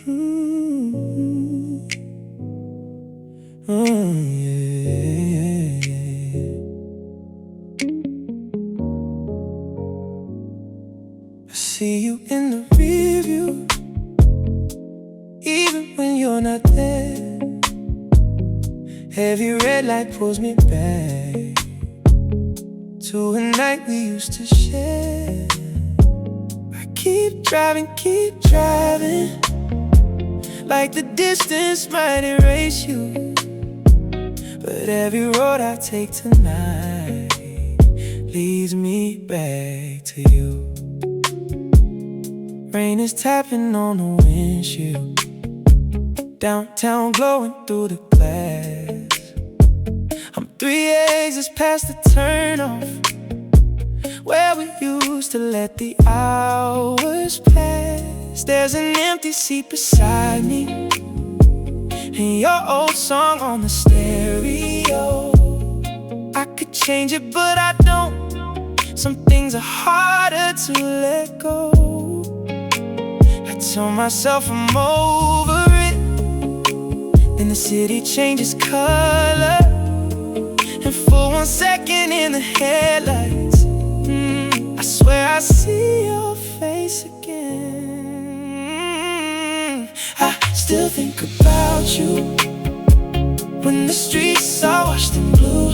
Mm-hmm. Oh, yeah. I see you in the rearview, even when you're not there. Heavy red light pulls me back to a night we used to share. I keep driving, like the distance might erase you. But every road I take tonight leads me back to you. Rain is tapping on the windshield, downtown glowing through the glass. I'm 3 exits past the turnoff, where we used to let the hours pass. There's an empty seat beside me, and your old song on the stereo. I could change it, but I don't. Some things are harder to let go. I tell myself I'm over it, then the city changes color, and for 1 second in the headlights, I swear I see your face again. I still think about you when the streets are washed in blue,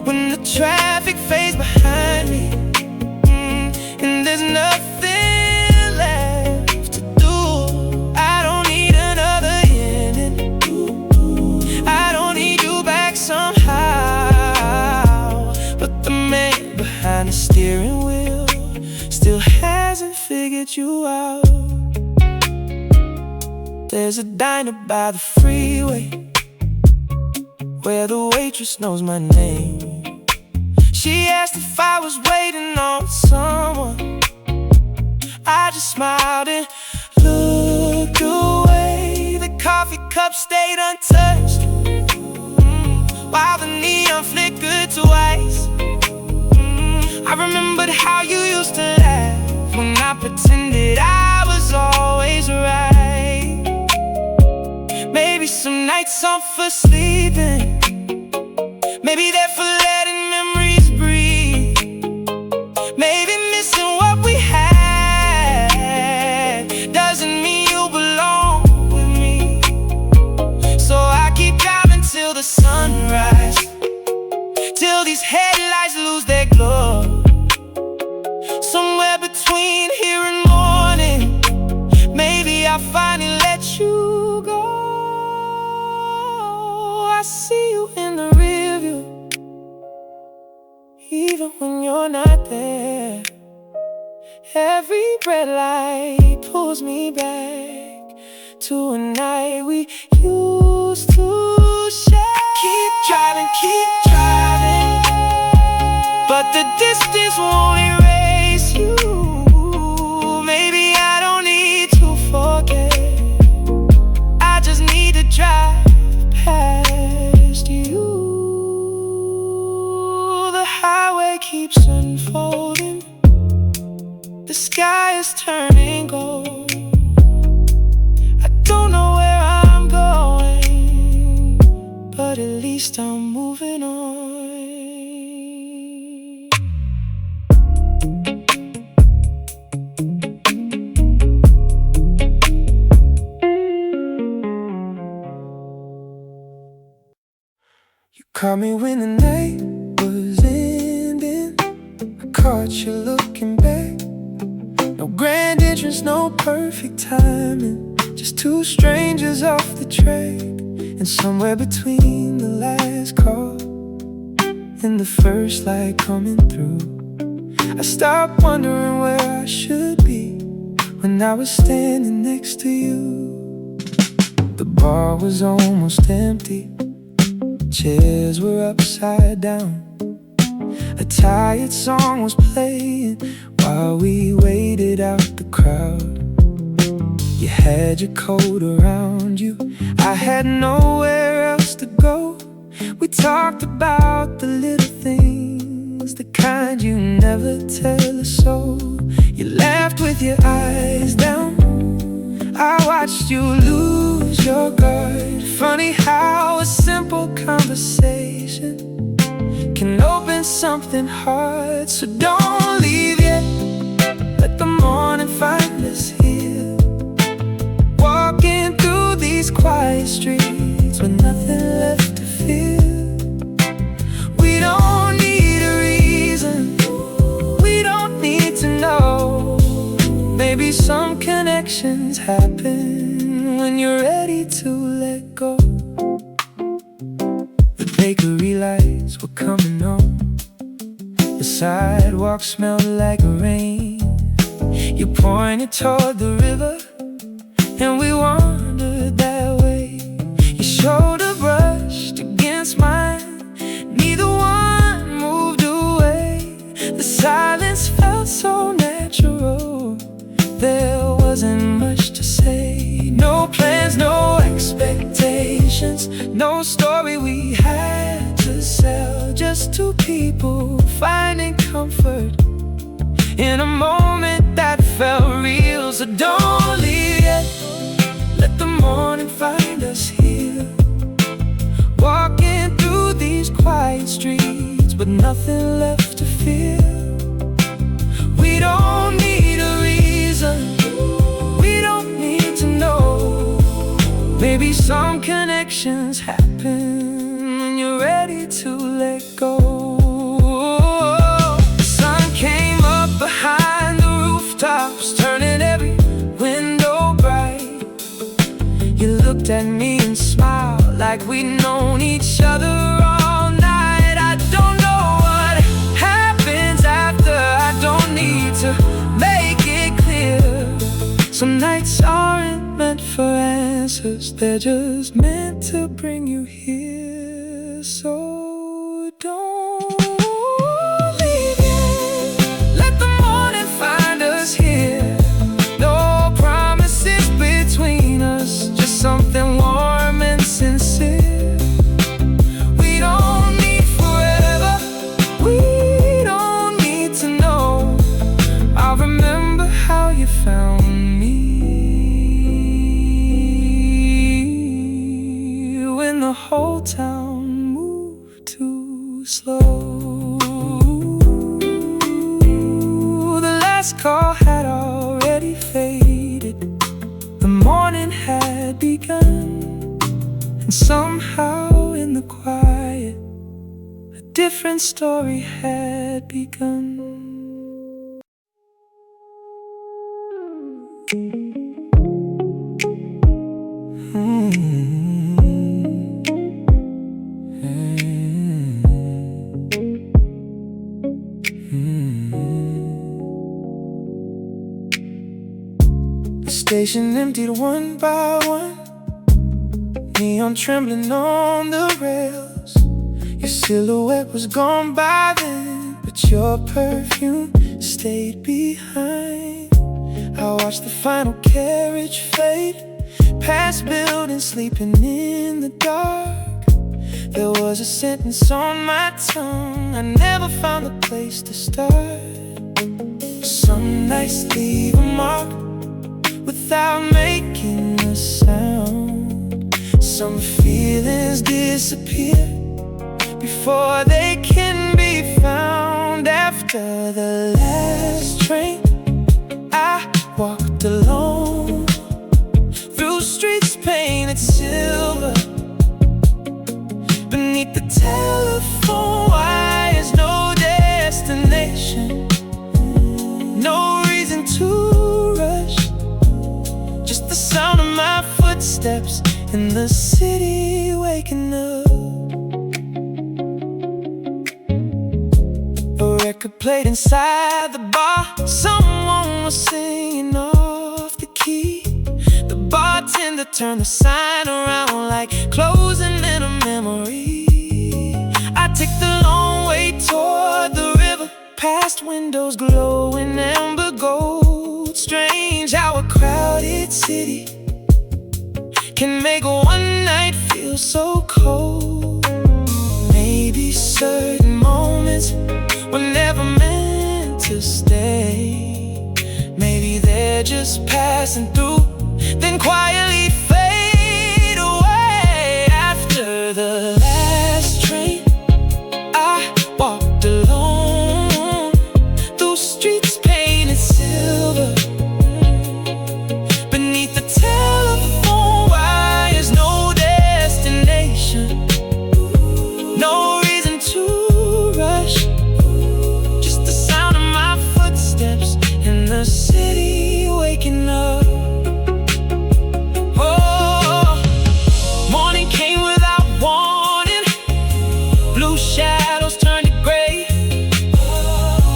when the traffic fades behind me, and there's nothing left to do. I don't need another ending, I don't need you back somehow. But the man behind the steering wheel still hasn't figured you out. There's a diner by the freeway where the waitress knows my name. She asked if I was waiting on someone. I just smiled and looked away. The coffee cup stayed untouched, while the neon flickered twice. I remembered how you used to laugh when I pretended I was always right. Maybe some nights aren't for sleeping, maybe they're for letting memories breathe. Maybe missing what we had doesn't mean you belong with me. So I keep driving till the sunrise, till these headlights lose their glow. Somewhere between here and morning, maybe I'll finally let you go. I see you in the rearview, even when you're not there. Every red light pulls me back to a night we used to share. Keep driving, but the distance won't erase you. Maybe I don't need to forget, I just need to drive past you. The highway keeps unfolding, the sky is turning gold. I don't know where I'm going, but at least I'm moving on. You caught me when the night was ending, I caught you looking back. No grand entrance, no perfect timing, just two strangers off the track. And somewhere between the last call and the first light coming through, I stopped wondering where I should be when I was standing next to you. The bar was almost empty, chairs were upside down. A tired song was playing while we waited out the crowd. You had your coat around you, I had nowhere else to go. We talked about the little things, the kind you never tell a soul. You laughed with your eyes down, watched you lose your guard. Funny how a simple conversation can open something hard. So don't leave yet, let the morning find us here, walking through these quiet streets with nothing left to fear. We don't need a reason, we don't need to know. Maybe some connections happen when you're ready to let go. The bakery lights were coming on, the sidewalk smelled like rain. You pointed toward the river and we wandered that way. Your shoulder brushed against mine, neither one moved away. The silence felt so natural, there wasn't much to say. No plans, no expectations, no story we had to sell. Just two people finding comfort in a moment that felt real. So don't leave yet, let the morning find us here, walking through these quiet streets with nothing left to fear. We don't need a reason, we don't need to know. Maybe some connections happen when you're ready to let go. The sun came up behind the rooftops, turning every window bright. You looked at me and smiled like we'd known each other all night. I don't know what happens after, I don't need to make it clear. Some nights aren't meant for answers, they're just meant to bring you here. So don't leave yet, let the morning find us here. No promises between us, just something warm and sincere. We don't need forever, we don't need to know. I'll remember how you found me when the whole town moved too slow. The last call had already faded, the morning had begun, and somehow in the quiet a different story had begun. The station emptied one by one, neon trembling on the rails. Your silhouette was gone by then, but your perfume stayed behind. I watched the final carriage fade past buildings, sleeping in the dark. There was a sentence on my tongue, I never found a place to start. Some nights leave a mark without making a sound. Some feelings disappear before they can be found. After the last train, I walked alone through streets painted silver, beneath the telephone wires. No destination, no reason to rush, just the sound of my footsteps in the city waking up. A record played inside the bar, someone was singing off the key. The bartender turned the sign around like closing in a memory. I took the long way toward the river, past windows glowing amber gold. Strange how a crowded city can make one night feel so cold. Maybe certain moments were never meant to stay. Maybe they're just passing through, then quietly fade away. After the last train, I walked alone through streets painted silver. Beneath the telephone wires, no destination, no reason to rush, just the sound of my footsteps in the city waking up. Oh, morning came without warning, blue shadows turned to gray.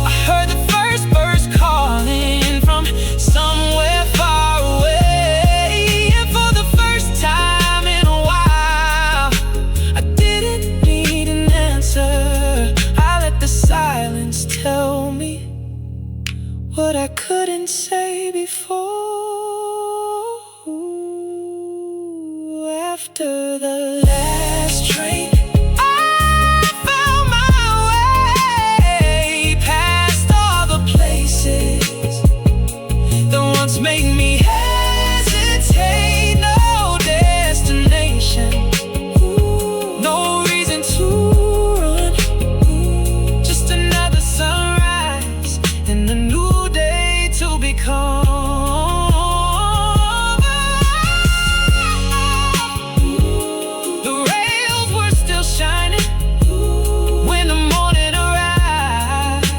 I heard the first birds calling from somewhere far away, and for the first time in a while, I didn't need an answer. I let the silence tell me what I couldn't say before. After the last train, I found my way past all the places that once made me hesitate. No destination, no reason to run, just another sunrise and a new day to become. The rails were still shining when the morning arrived.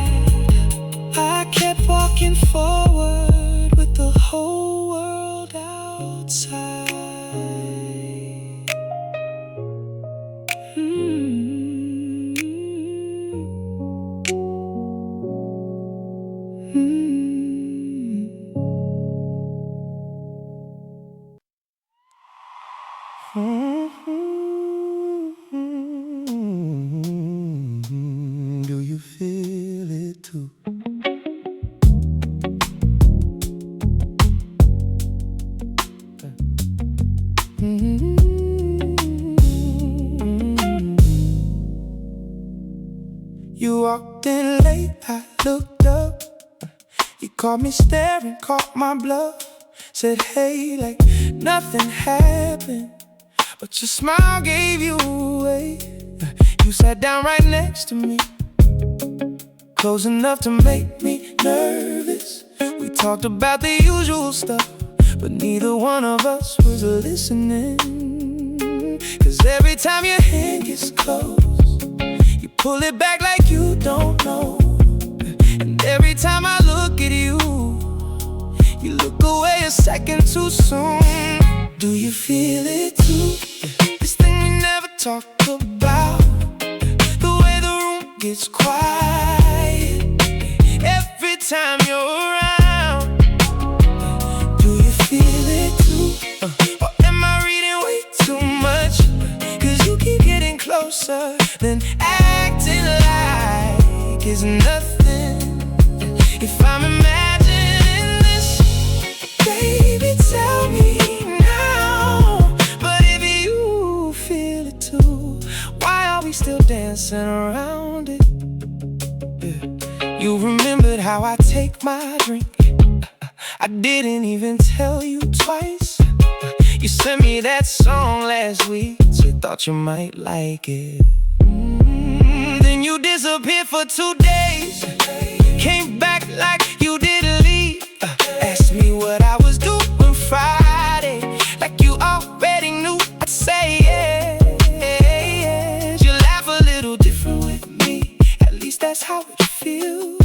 I kept walking forward with the whole world outside. Do you feel it too? You walked in late, I looked up. You caught me staring, caught my bluff. Said hey like nothing happened, but your smile gave you away. You sat down right next to me, close enough to make me nervous. We talked about the usual stuff, but neither one of us was listening. Cause every time your hand gets close, you pull it back like you don't know. And every time I look at you, you look away a second too soon. Do you feel it too? This thing we never talk about, the way the room gets quiet every time you're around. Do you feel it too? Or am I reading way too much? Cause you keep getting closer, then acting like it's nothing. If I'm imagining this, baby, tell me now. But if you feel it too, why are we still dancing around it? Yeah. You remembered how I take my drink. I didn't even tell you twice. You sent me that song last week, so thought you might like it. Then you disappeared for 2 days, came back like you didn't leave. Asked me what I was doing Friday, like you already knew I'd say yes. You laugh a little different with me, at least that's how it feels.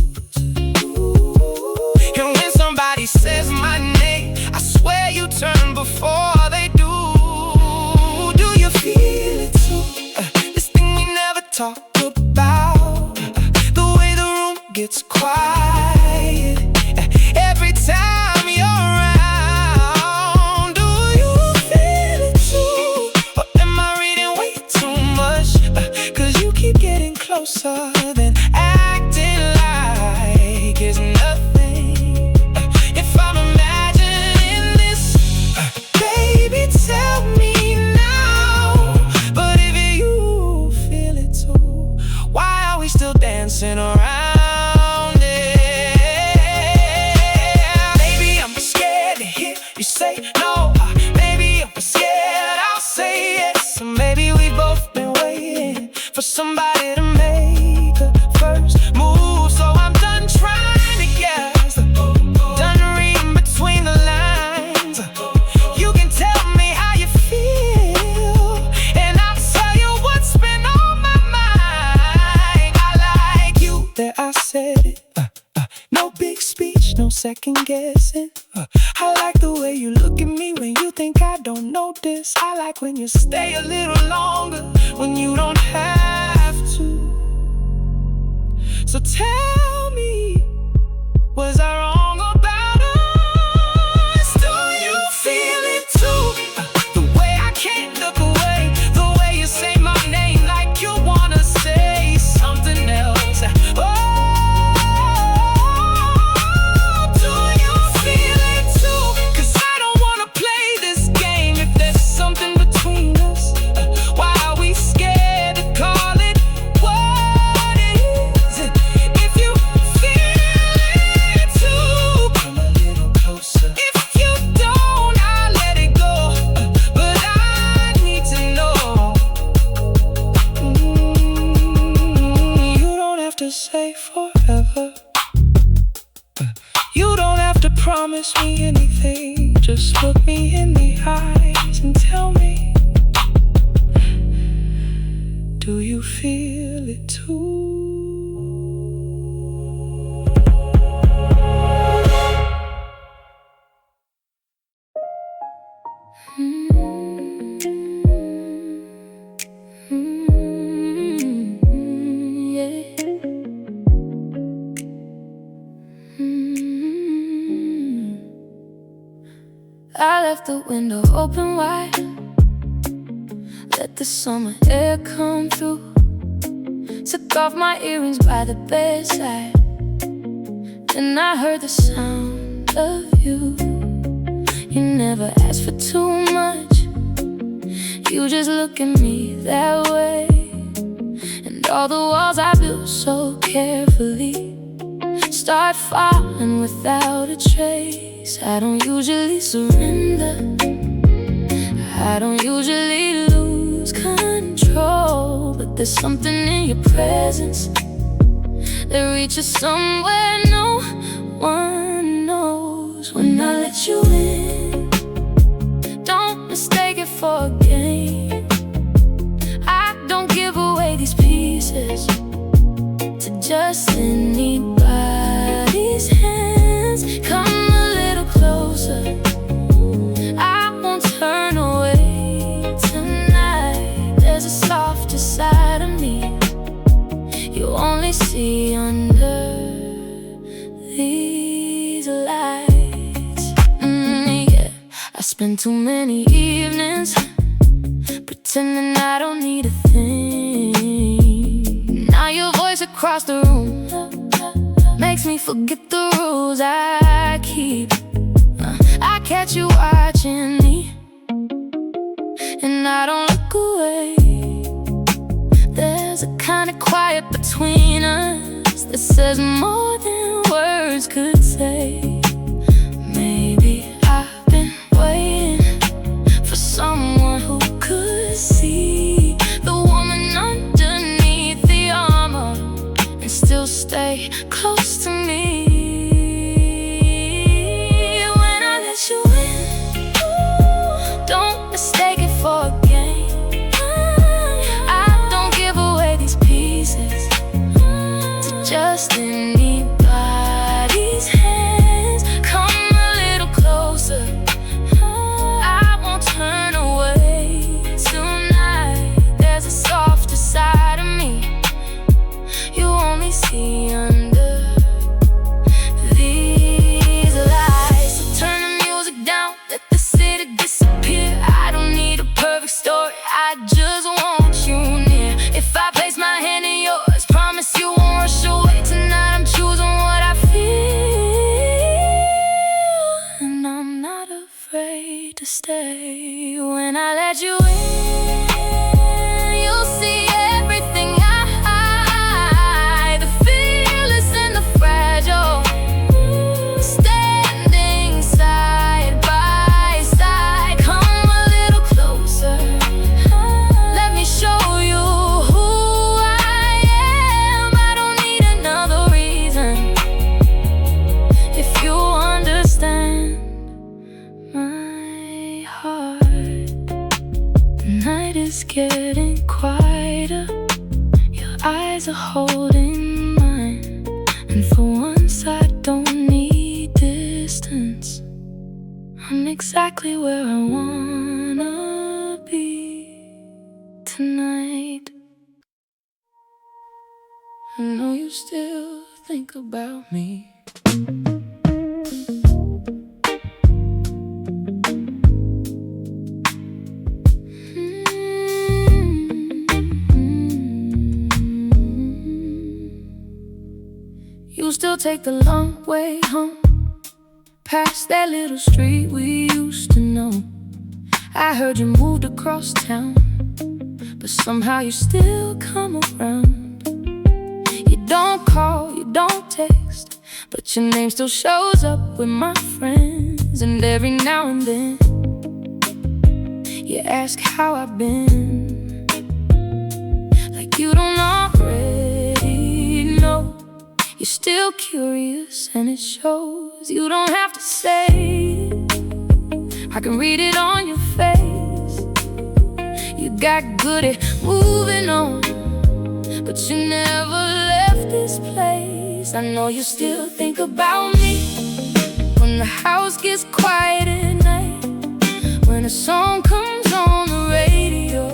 And when somebody says my name, I swear you turn before they do. Do you feel it too? This thing we never talk about, the way the room gets quiet second guessing. I like the way you look at me when you think I don't notice. I like when you stay a little longer when you don't have to. So tell me, was I wrong about us? Do you feel it too? The way I can't look away, the way you say my name like you wanna say something else. Oh, do you feel it too? 'Cause I don't wanna play this game if there's something between us. Why are we scared to call it what it is? If you feel it too, come a little closer. If you don't, I'll let it go. But I need to know. You don't have to say forever. You don't have to promise me anything. Just look me in the eyes and tell me, do you feel it too? I left the window open wide, let the summer air come through. Took off my earrings by the bedside, and I heard the sound of you. You never asked for too much, you just look at me that way. And all the walls I built so carefully start falling without a trace. I don't usually surrender, I don't usually lose control, but there's something in your presence that reaches somewhere no one knows. When I let you in, don't mistake it for a game. I don't give away these pieces to just anybody's hands. Come a little closer, I won't turn away tonight. There's a softer side of me you only see under these lights. Yeah, I spend too many evenings pretending I don't need a thing. Now your voice across the room makes me forget the rules I keep. I catch you watching me, and I don't look away. There's a kind of quiet between us that says more than words could say. Maybe I've been waiting for someone who could see the woman underneath the armor and still stay close to me. When I let you in, don't mistake it for a game. I don't give away these pieces to just anybody's hands. Come a little closer, I won't turn away tonight. There's a softer side of me you only see under these lights. So turn the music down, let the city disappear. I don't need a perfect story, I just want you near. If I place my hand in yours, promise you won't rush away. Tonight I'm choosing what I feel, and I'm not afraid to stay. When I let you in, you'll see everything I hide, the fearless and the fragile, standing side by side. Come a little closer, let me show you who I am. I don't need another reason if you understand my heart. The night is getting quieter, your eyes are holding mine, and for once I don't need this distance. I'm exactly where I wanna be tonight. I know you still think about me. You still take the long way home, past that little street we used to know. I heard you moved across town, but somehow you still come around. You don't call, you don't text, but your name still shows up with my friends. And every now and then you ask how I've been, like you don't already know. You're still curious and it shows. You don't have to say it, I can read it on your face. You got good at moving on, but you never left this place. I know you still think about me when the house gets quiet at night, when a song comes on the radio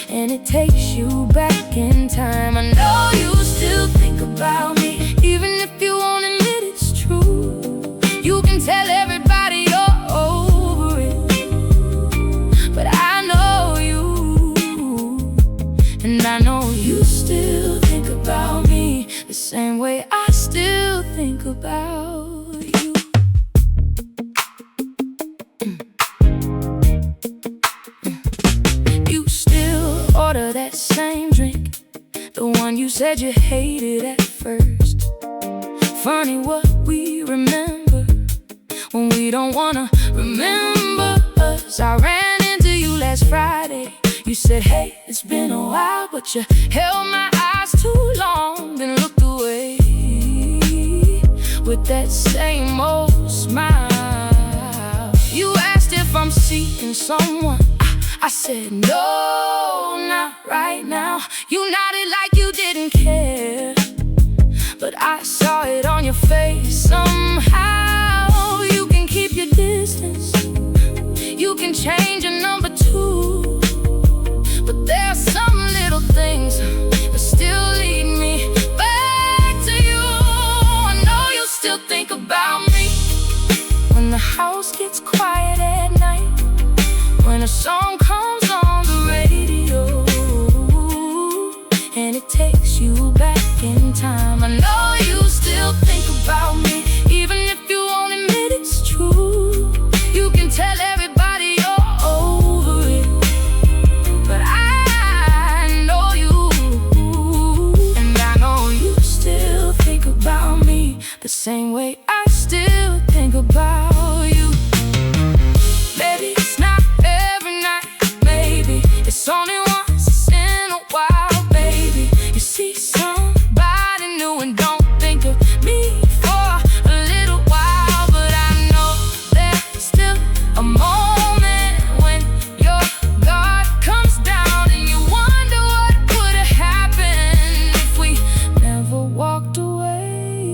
and it takes you back in time. I know you still think about me, even if you won't admit it's true. You can tell everybody you're over it, but I know you, and I know you still think about me the same way I still think about you. You still order that same drink, the one you said you hated at first. Funny what we remember when we don't wanna remember us. I ran into you last Friday. You said, hey, it's been a while, but you held my eyes too long, then looked away with that same old smile. You asked if I'm seeing someone, I said no, not right now. You nodded like you didn't care, but I saw it on your face somehow. You can keep your distance, you can change your number too, but there are some little things that still lead me back to you. I know you still think about me when the house gets quiet at night, when a song comes on the radio and it takes you back in time. I know you still think about me, even if you won't admit it's true. You can tell everybody you're over it, but I know you, and I know you still think about me the same way I still think about you. Maybe it's not every night, maybe it's only once in a while, baby. You see somebody new and don't think of me for a little while, but I know there's still a moment when your guard comes down and you wonder what would have happened if we never walked away.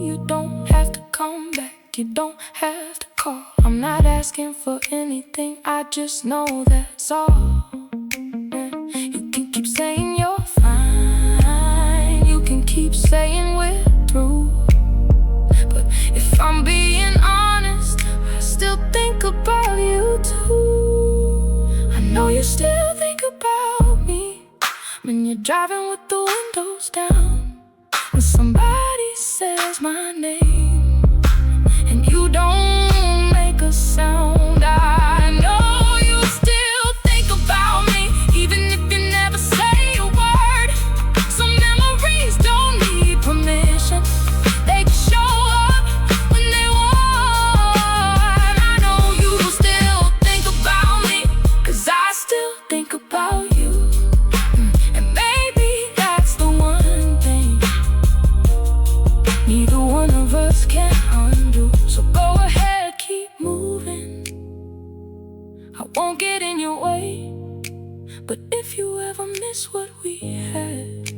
You don't have to come back, you don't have to call. I'm not asking for anything, I just know that's all. You can keep saying you're fine, you can keep saying we're through, but if I'm being honest, I still think about you too. I know you still think about me when you're driving with the windows down, when somebody says my name and you don't make a sound. I know you still think about me, even if you never say a word. Some memories don't need permission, they can show up when they want. I know you still think about me, 'cause I still think about you. And maybe that's the one thing neither one of us can undo. So go ahead, keep moving, I won't get in your way. But if you ever miss what we had,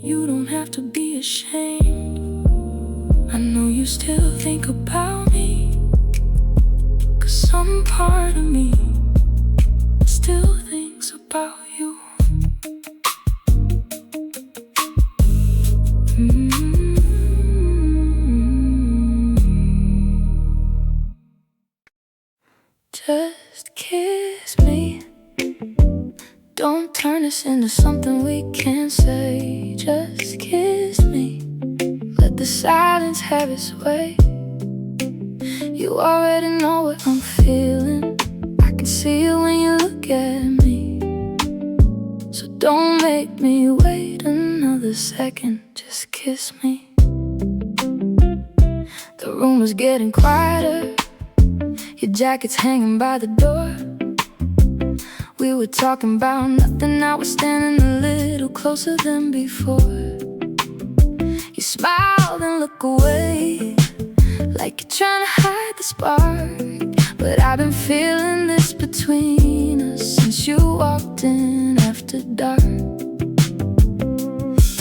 you don't have to be ashamed. I I know you still think about me, 'cause some part of me still thinks about you. Just kiss me. Don't turn this into something we can't say. Just kiss me. Let the silence have its way. You already know what I'm feeling. I can see it when you look at me. So don't make me wait another second. Just kiss me. The room is getting quieter. Your jacket's hanging by the door. We were talking about nothing. Now we're standing a little closer than before. You smiled and look away, like you're trying to hide the spark. But I've been feeling this between us since you walked in after dark.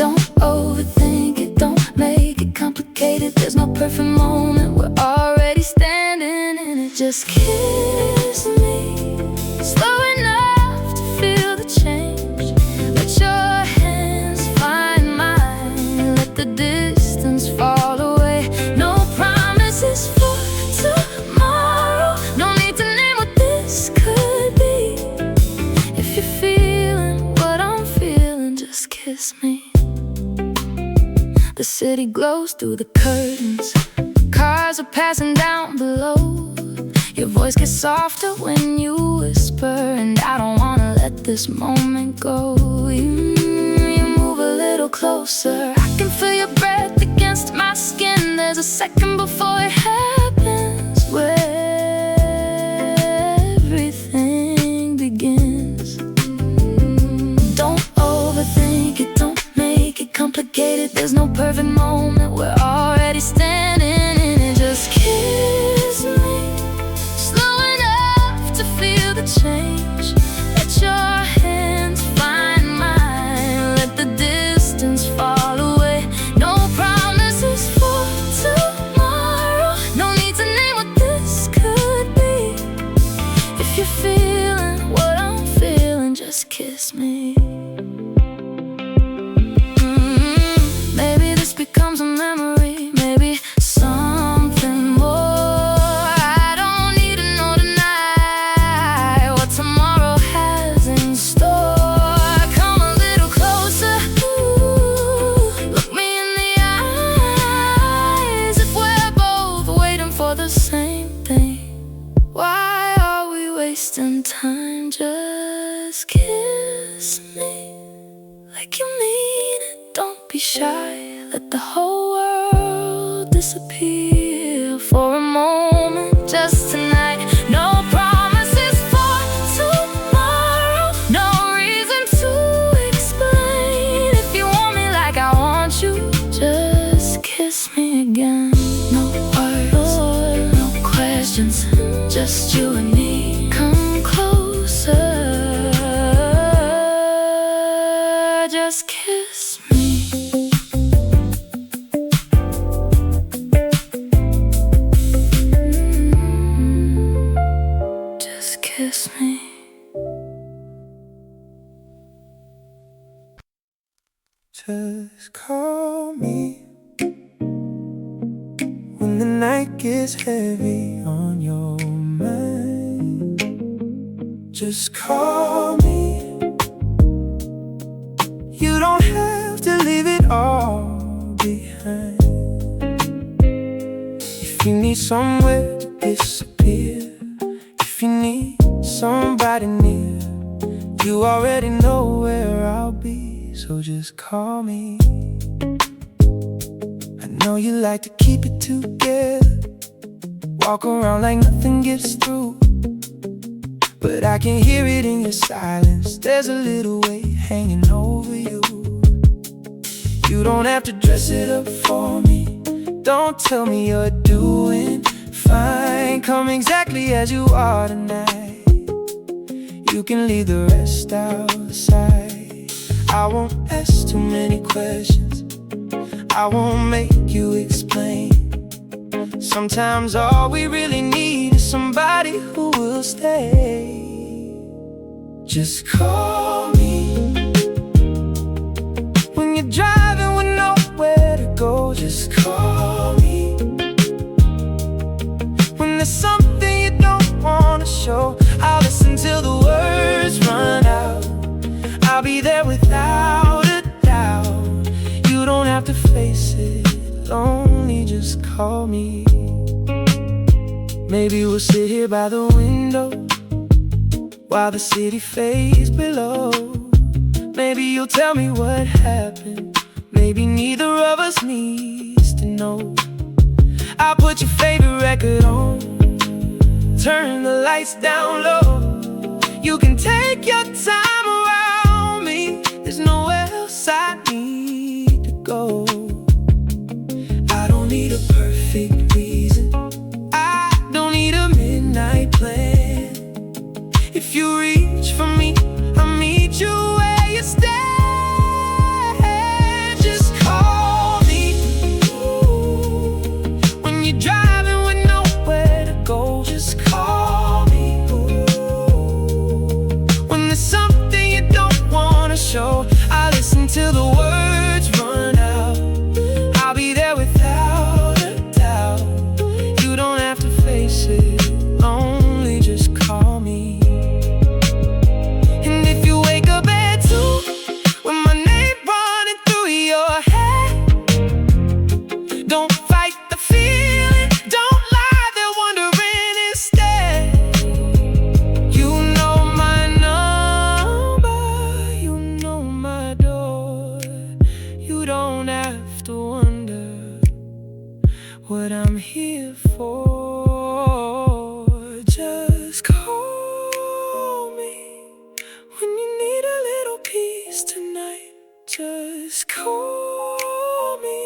Don't overthink it, don't make it complicated. There's no perfect moment, we're already standing in it. Just kiss me, slow enough to feel the change. Let your hands find mine, let the distance fall away. No promises for tomorrow, no need to name what this could be. If you're feeling what I'm feeling, just kiss me. The city glows through the curtains. Cars are passing down below. Your voice gets softer when you whisper, and I don't wanna let this moment go. You move a little closer. I can feel your breath against my skin. There's a second before it happens, where everything begins. Don't overthink it, don't make it complicated. There's no perfect moment, we're already standing in it. Just kiss me, slow enough to feel the change. Let your hands find mine, let the distance fall away. No promises for tomorrow, no need to name what this could be. If you're feeling what I'm feeling, just kiss me. Maybe this becomes a memory, maybe something more. I don't need to know tonight what tomorrow has in store. Come a little closer, ooh, look me in the eyes. If we're both waiting for the same thing, why are we wasting time? Just kiss me like you mean it. Don't be shy, let the whole world disappear for a moment. Just tonight, no promises for tomorrow, no reason to explain. If you want me like I want you, just kiss me again. No words, no questions, just you and me. Come closer, just kiss me. Just kiss me. Just call me when the night gets heavy on your mind. Just call me. You don't have to leave it all behind. If you need somewhere to disappear, if you need somebody near, you already know where I'll be. So just call me. I know you like to keep it together, walk around like nothing gets through, but I can hear it in your silence. There's a little weight hanging over you. You don't have to dress it up for me. Don't tell me you're doing fine. Come exactly as you are tonight. You can leave the rest outside. I won't ask too many questions, I won't make you explain. Sometimes all we really need is somebody who will stay. Just call me when you're driving with nowhere to go. Just call me when there's something you don't want to show. I'll listen till the words run out. I'll be there without a doubt. You don't have to face it lonely, just call me. Maybe we'll sit here by the window while the city fades below. Maybe you'll tell me what happened. Maybe neither of us needs to know. I'll put your favorite record on, turn the lights down low. You can take your time around me. There's nowhere else I need to go. I don't need a perfect reason, I don't need a midnight plan. If you reach for me, I'll meet you where you stand. Just call me when you're driving with nowhere to go. Just call me when there's something you don't want to show. I'll listen till the words run out. I'll be there without a doubt. You don't have to face it lonely, just call me. And if you wake up at 2 with my name running through your head, don't fight the feeling, don't lie, they're wondering instead. You know my number, you know my door. You don't have to wonder what I'm here for. Just call me when you need a little peace tonight. Just call me.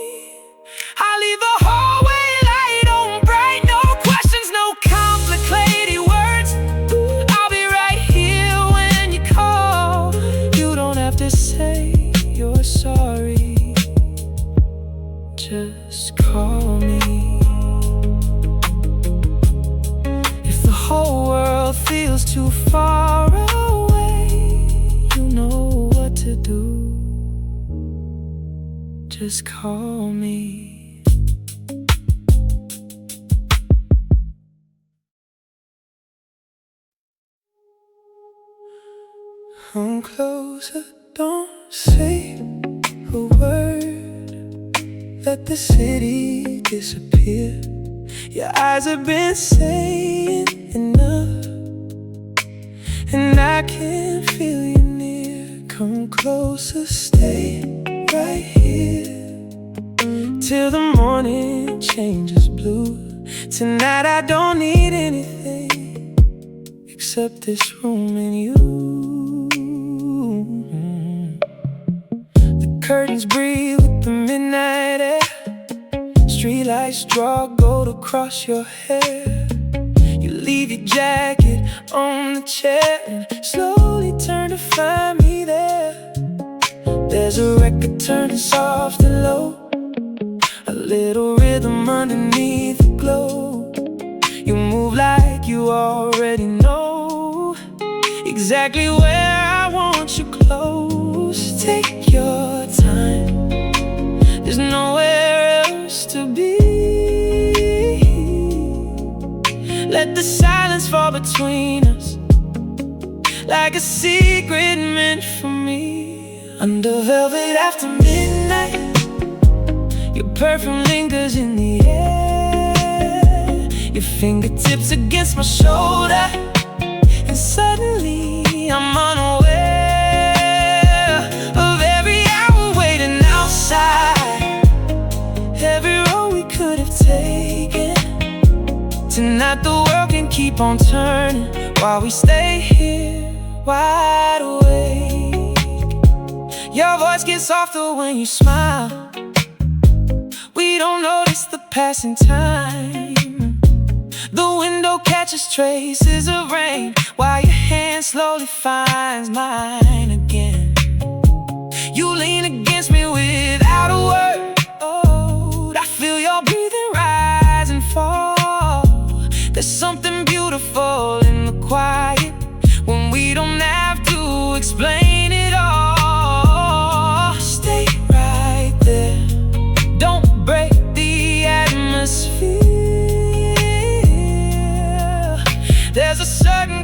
I'll leave the hallway light on bright. No questions, no complicated words. I'll be right here when you call. You don't have to say you're sorry. Just call me. If the whole world feels too far away, you know what to do. Just call me. Come closer, don't say a word. Let the city disappear. Your eyes have been saying enough, and I can feel you near. Come closer, stay right here till the morning changes blue. Tonight I don't need anything except this room and you. The curtains breathe with the midnight air. Streetlights draw gold across your hair. You leave your jacket on the chair and slowly turn to find me there. There's a record turning soft and low, a little rhythm underneath the glow. You move like you already know exactly where I want you close. Take your time, there's nowhere else to be. Let the silence fall between us like a secret meant for me. Under velvet after midnight, your perfume lingers in the air. Your fingertips against my shoulder, and suddenly I'm unaware of every hour waiting outside, every road we could have taken. Tonight the world can keep on turning while we stay here wide awake. Your voice gets softer when you smile. We don't notice the passing time. The window catches traces of rain while your hand slowly finds mine again. You lean against me without a word. Oh, I feel your breathing rise and fall.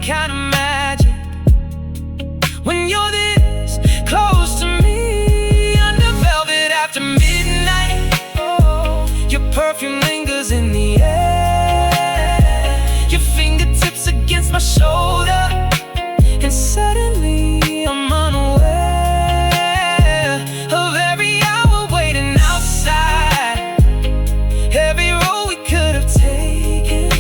kind of magic when you're this close to me. Under velvet after midnight, oh, your perfume lingers in the air, your fingertips against my shoulder, and suddenly I'm unaware of every hour waiting outside, every road we could have taken.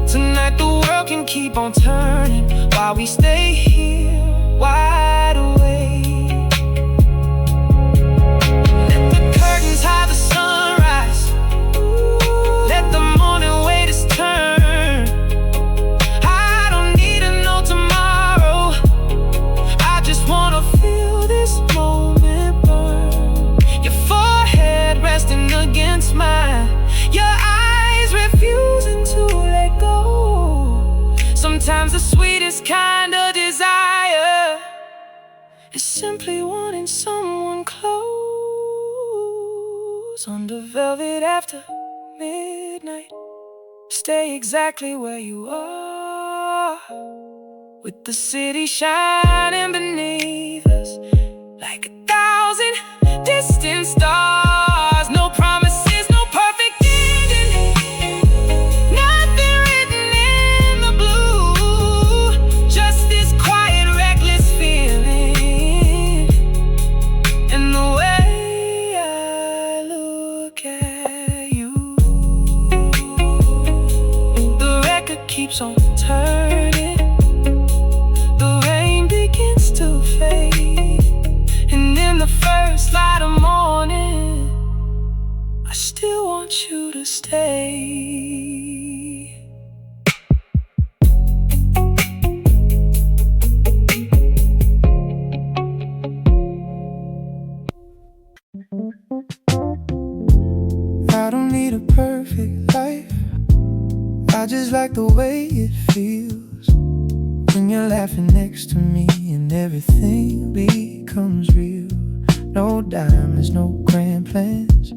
Tonight the world can keep on turning while we stay here wide awake. Let the curtains hide the sunrise, let the morning wait its turn. I don't need to know tomorrow, I just wanna feel this moment burn. Your forehead resting against mine, your eyes refusing to let go. Sometimes the sweetest kind of desire is simply wanting someone close. Under velvet after midnight, stay exactly where you are, with the city shining beneath us like 1,000 distant stars. No promises, no perfect ending, nothing written in the blue, just this quiet, reckless feeling. And the way I look at you, the record keeps on turning, the rain begins to fade, and in the first light of morning, I still want you to stay. I don't need a perfect life, I just like the way it feels when you're laughing next to me and everything becomes real. No diamonds, no grand plans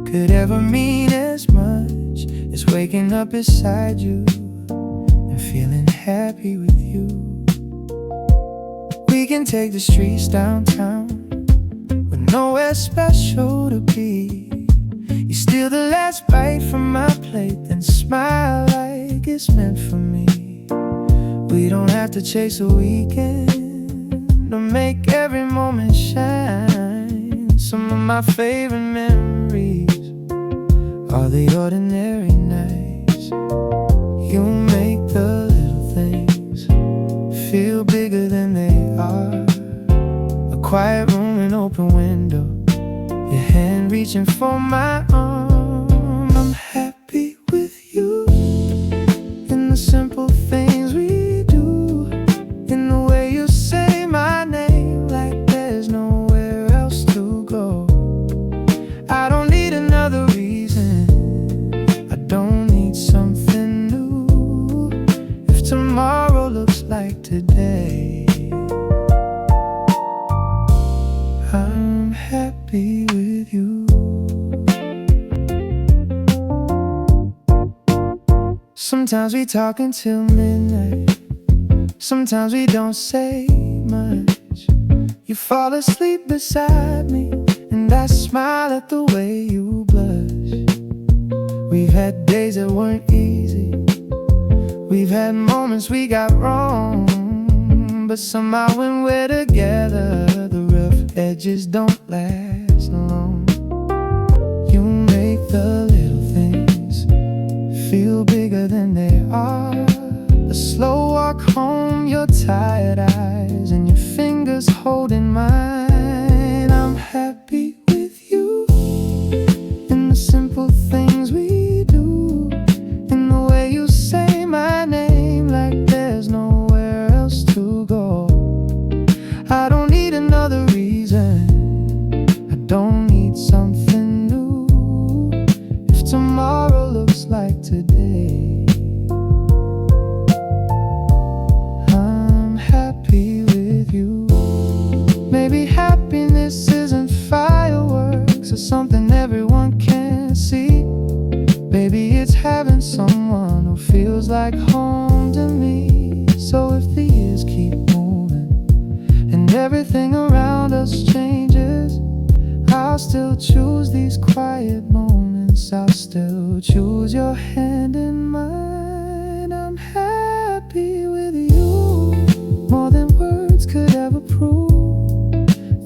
could ever mean as much as waking up beside you and feeling happy with you. We can take the streets downtown with nowhere special to be. You steal the last bite from my plate, then smile like it's meant for me. We don't have to chase a weekend to make every moment shine. Some of my favorite memories are the ordinary nights. You make the little things feel bigger than they are. A quiet room, an open window, your hand reaching for my arm. I'm happy with you in the simple things we do, in the way you say my name like there's nowhere else to go. I don't need another reason, I don't need something new. If tomorrow looks like today, I'm happy with you. Sometimes we talk until midnight, sometimes we don't say much. You fall asleep beside me and I smile at the way you blush. We've had days that weren't easy, we've had moments we got wrong, but somehow when we're together, the rough edges don't last long. You make the little things feel bigger than they are. The slow walk home, your tired eyes, and your fingers holding mine. I'm happy with you in the simple things we do, in the way you say my name like there's nowhere else to go. I don't need another reason, I don't need something new. If tomorrow looks like today, I'm happy with you. Maybe happiness isn't fireworks or something everyone can see. Baby, Maybe it's having someone who feels like home to me. So if the years keep moving and everything around us changes, I'll still choose these quiet moments. I'll still choose your hand in mine. I'm happy with you, more than words could ever prove.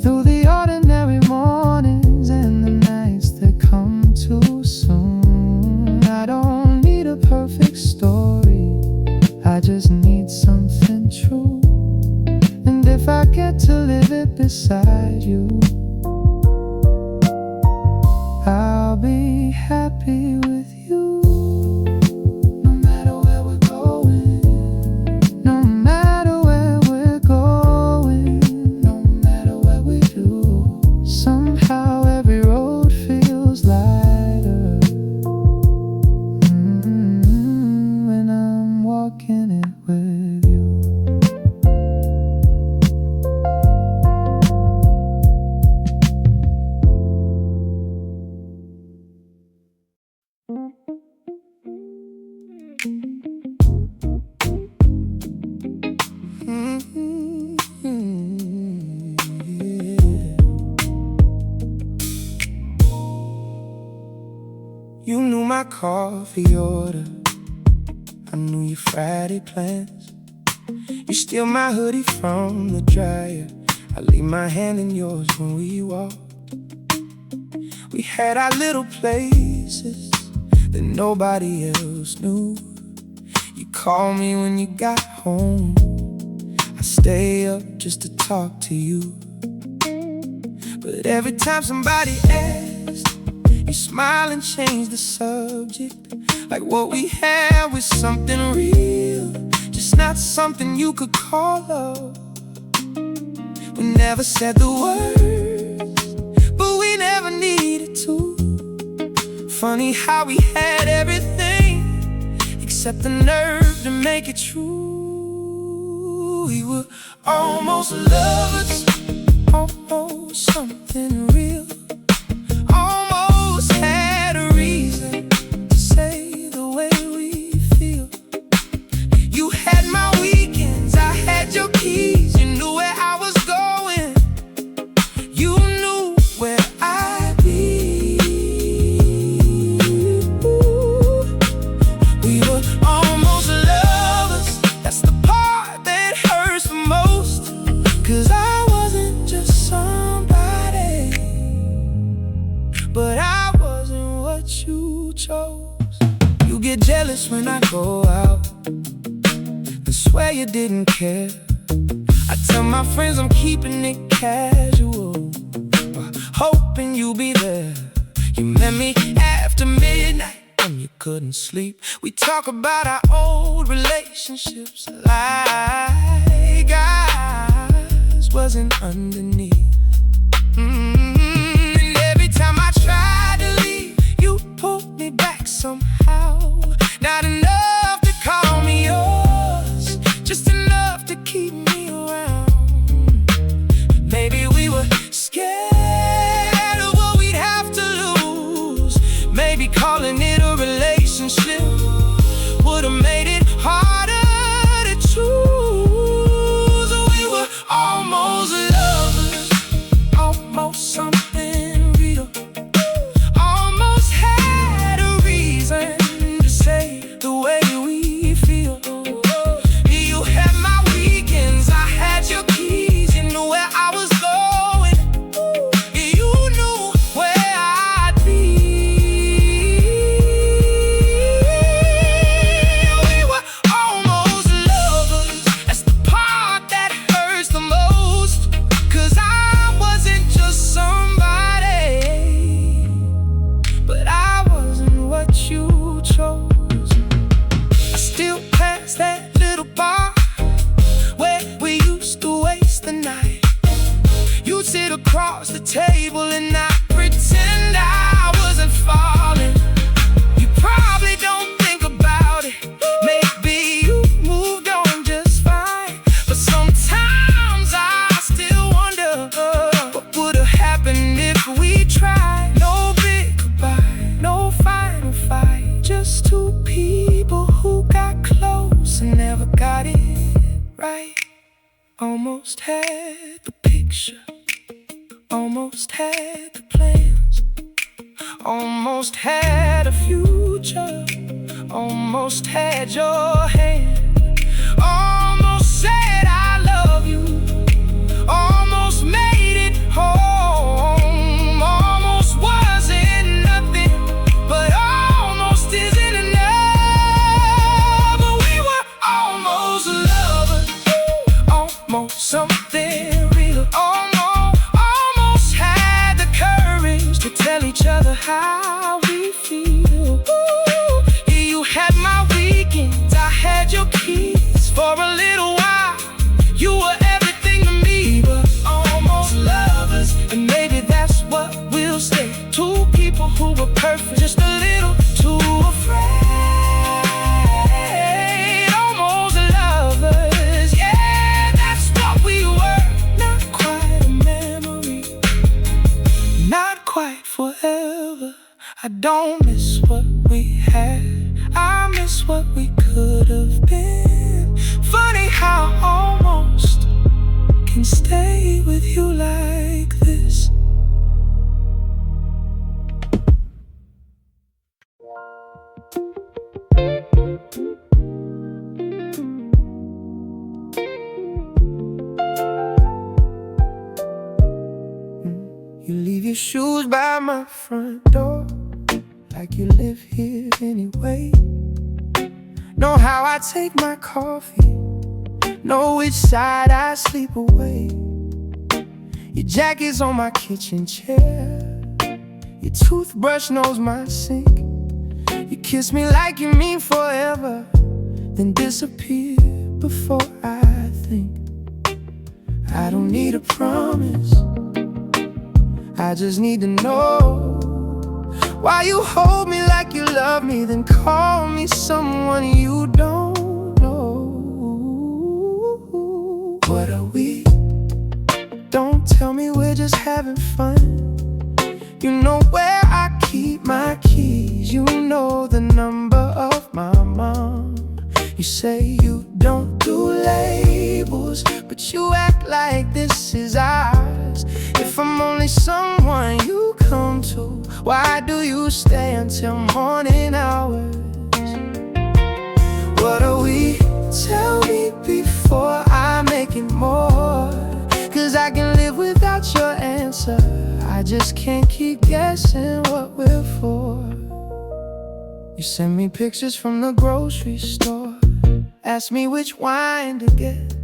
Through the ordinary mornings and the nights that come too soon, I don't need a perfect story, I just need something true. And if I get to live it beside you, I'll be happy with you. No matter where we're going, no matter where we're going, no matter what we do, somehow every road feels lighter when I'm walking it with you. You knew my coffee order, I knew your Friday plans. You steal my hoodie from the dryer, I leave my hand in yours when we walk. We had our little places that nobody else knew. You call me when you got home, I stay up just to talk to you. But every time somebody asks, you smile and change the subject, like what we had was something real, just not something you could call love. We never said the words, but we never needed to. Funny how we had everything except the nerve to make it true. We were almost lovers, almost something real, almost had a reason to say the way we feel. You had my weekends, I had your keys. You knew where I was going, you knew where I'd be. We were almost lovers, that's the part that hurts the most. 'Cause I wasn't just somebody, but I wasn't what you chose. You get jealous when I go out and swear you didn't care. I tell my friends I'm keeping it casual, hoping you'll be there. You met me after midnight when you couldn't sleep. We talk about our old relationships like ours wasn't underneath. And every time I tried to leave, you pulled me back somehow. Not enough to call me yours, just enough to keep me around. Maybe we were scared of what we'd have to lose. Maybe calling it a relationship would've made it harder to choose. We were almost lovers, almost something real, almost had a reason to say just two people who got close and never got it right. Almost had the picture, almost had the plans, almost had a future, almost had your hand, almost said I love you, almost made it home, almost wasn't nothing, but almost isn't enough. But we were almost lovers, almost something real, almost had the courage to tell each other how we feel. Ooh, you had my weekends, I had your keys. For a little while, you were everything to me. But almost lovers, and maybe that's what we'll stay. Two people who were perfect, just a little too afraid. Almost lovers, yeah, that's what we were. Not quite a memory, not quite forever. I don't miss what we had, I miss what we could have been. Funny how almost can stay with you like this. You leave your shoes by my front door, like you live here anyway. Know how I take my coffee, know which side I sleep away. Your jacket's on my kitchen chair, your toothbrush knows my sink. You kiss me like you mean forever, then disappear before I think. I don't need a promise, I just need to know why you hold me like you love me, then call me someone you don't know. What are we? Don't tell me we're just having fun. You know where I keep my keys, you know the number of my mom. You say you don't do labels, but you act like this is ours. If I'm only someone you come to, why do you stay until morning hours? What are we? Tell me before I make it more, 'cause I can live without your answer. I just can't keep guessing what we're for. You send me pictures from the grocery store, ask me which wine to get.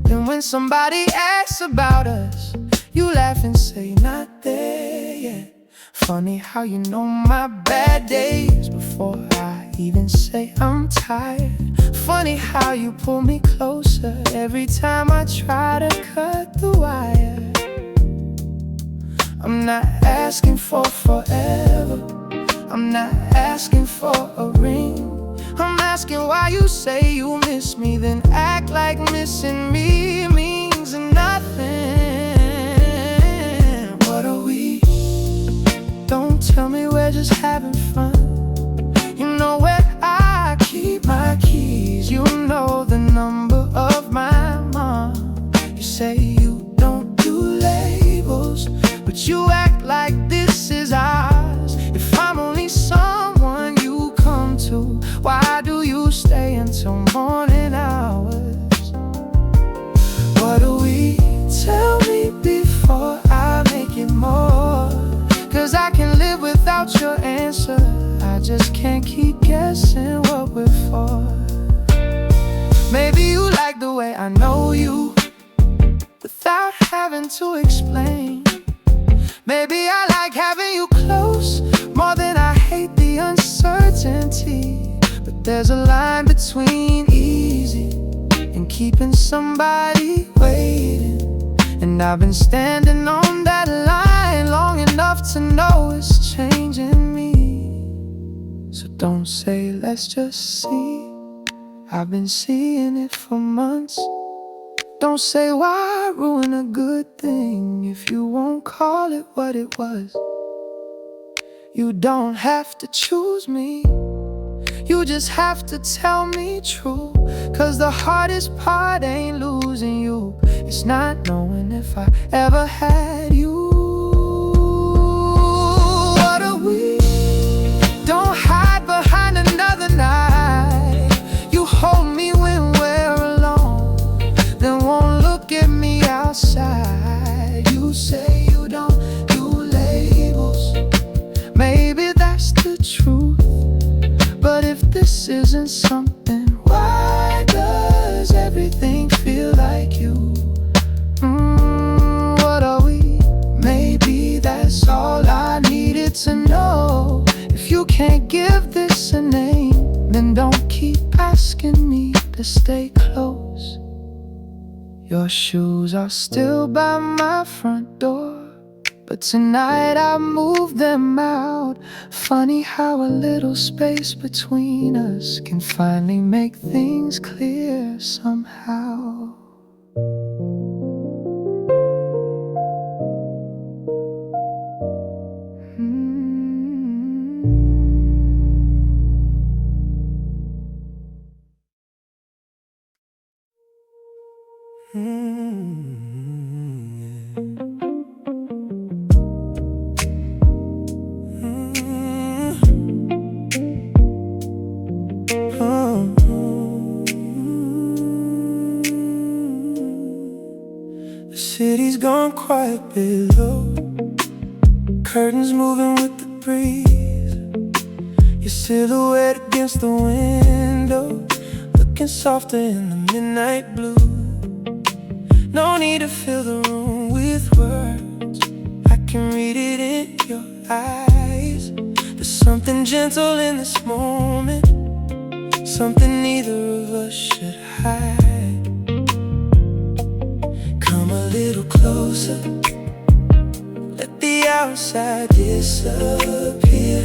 Then when somebody asks about us, you laugh and say, not there yet. Funny how you know my bad days before I even say I'm tired. Funny how you pull me closer every time I try to cut the wire. I'm not asking for forever, I'm not asking for a ring. I'm asking why you say you miss me, then act like missing me means nothing. What are we? Don't tell me we're just having fun. You know where I keep my keys, you know the number of my mom. You say you don't do labels, but you act like this is ours. If I'm only someone you come to, why do you stay until morning hours? What do we? Tell me before I make it more, 'cause I can live without your answer. I just can't keep guessing what we're for. Maybe you like the way I know you, without having to explain. Maybe I like having you close more than I hate the uncertainty. But there's a line between easy and keeping somebody waiting, and I've been standing on that line long enough to know it's changing me. So don't say let's just see, I've been seeing it for months. Don't say why ruin a good thing if you won't call it what it was. You don't have to choose me, you just have to tell me true. Cause the hardest part ain't losing you, it's not knowing if I ever had you. What are we? Don't hide behind another night. You hold me when we're alone, then won't look at me outside. You say you don't do labels, maybe that's the truth. But if this isn't something, why does everything feel like you? What are we? Maybe that's all I needed to know. If you can't give this a name, then don't keep asking me to stay close. Your shoes are still by my front door, but tonight I moved them out. Funny how a little space between us can finally make things clear somehow. The city's gone quiet below, curtains moving with the breeze. Your silhouette against the window, looking softer in the midnight blue. No need to fill the room with words, I can read it in your eyes. There's something gentle in this moment, something neither of us should hide. Come a little closer, let the outside disappear.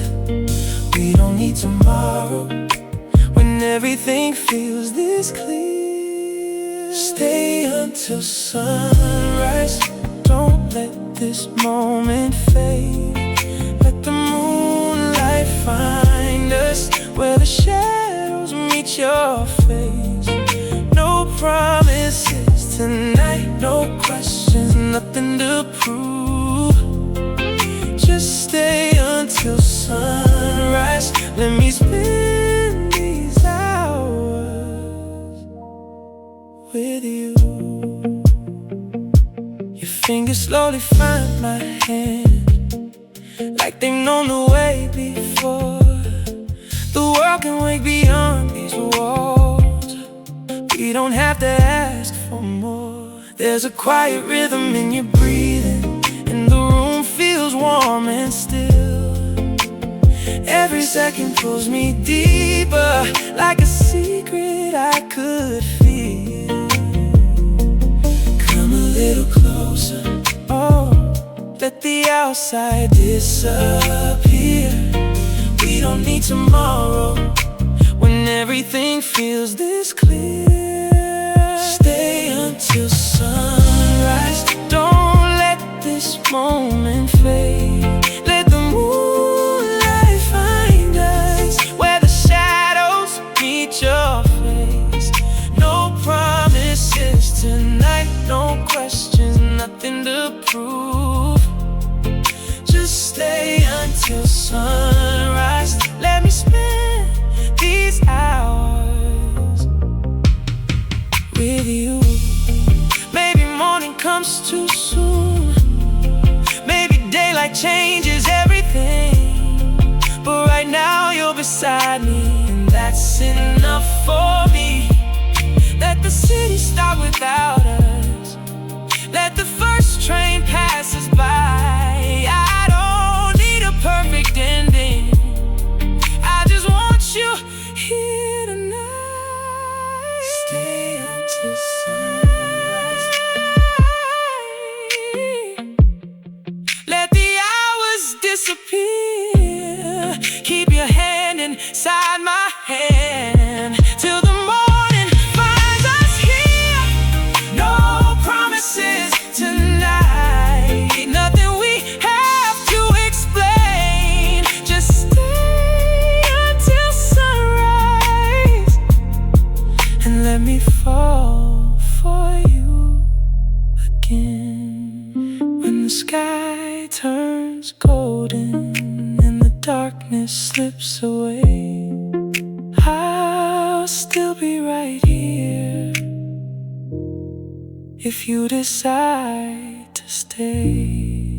We don't need tomorrow when everything feels this clear. Stay until sunrise, don't let this moment fade. Let the moonlight find us where the shadows meet your face. No promises tonight, no questions, nothing to prove. Just stay until sunrise, let me spend these hours with you. Your fingers slowly find my hand, like they've known the way before. The world can wake beyond these walls, we don't have to ask for more. There's a quiet rhythm in your breathing, and the room feels warm and still. Every second pulls me deeper, like a secret I could feel. Come a little closer, oh, let the outside disappear. We don't need tomorrow when everything feels this clear. Stay until sunrise, don't let this moment fade. Let the moonlight find us where the shadows meet your face. No promises tonight, no questions, nothing to prove. Just stay until sunrise, let me spend these hours with you. Maybe morning comes too soon, maybe daylight changes everything, but right now you're beside me, and that's enough for me. Let the city start without us, let the first train pass us by. I don't need a perfect ending, I just want you here tonight. Stay until sunrise, let the hours disappear. Keep your hand inside my hand till the morning finds us here. No promises tonight, nothing we have to explain. Just stay until sunrise. darkness slips away, I'll still be right here if you decide to stay.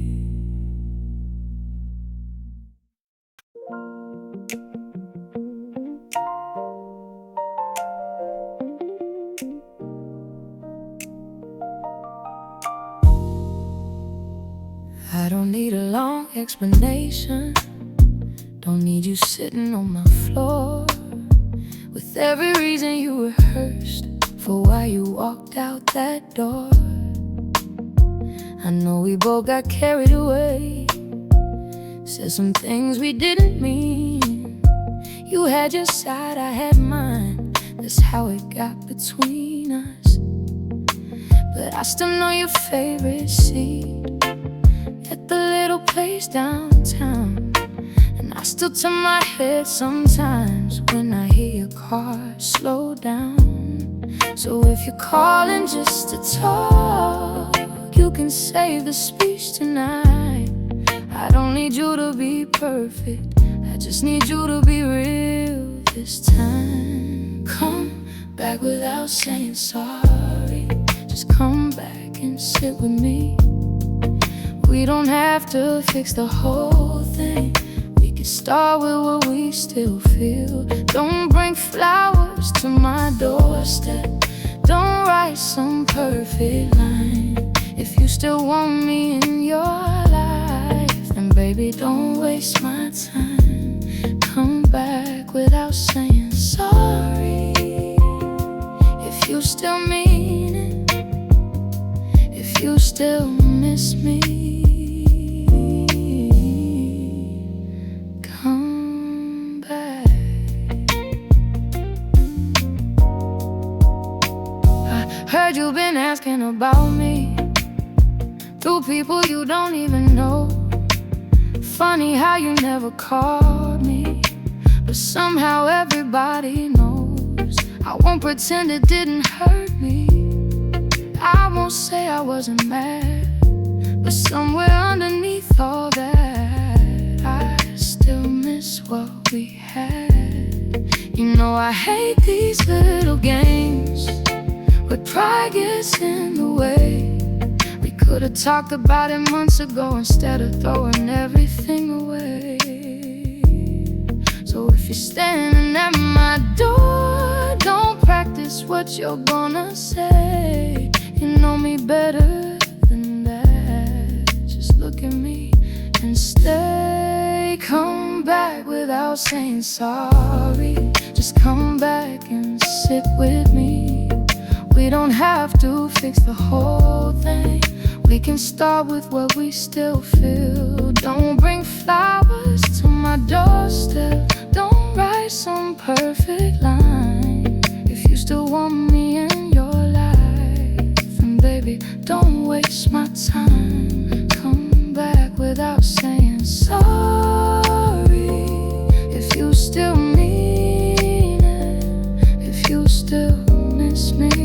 I don't need a long explanation, don't need you sitting on my floor with every reason you rehearsed for why you walked out that door. I know we both got carried away, said some things we didn't mean. You had your side, I had mine, that's how it got between us. But I still know your favorite seat at the little place downtown, and I still turn my head sometimes when I hear your car slow down. So if you're calling just to talk, you can save the speech tonight. I don't need you to be perfect, I just need you to be real this time. Come back without saying sorry, just come back and sit with me. We don't have to fix the whole thing, we can start with what we still feel. Don't bring flowers to my doorstep, don't write some perfect line. If you still want me in your life, then baby don't waste my time. Come back without saying sorry. If you still mean it, if you still miss me, come back. I heard you've been asking about me through people you don't even know. Funny how you never called me, but somehow everybody knows. I won't pretend it didn't hurt me, I won't say I wasn't mad, but somewhere underneath all that, I still miss what we had. You know I hate these little games, but pride gets in the way. We could've talked about it months ago instead of throwing everything away. So if you're standing at my door, don't practice what you're gonna say. You know me better than that, just look at me and stay. Come back without saying sorry, just come back and sit with me. We don't have to fix the whole thing, we can start with what we still feel. Don't bring flowers to my doorstep, don't write some perfect line. If you still want me in your life, then baby don't waste my time. Come back without saying sorry. If you still mean it, if you still miss me,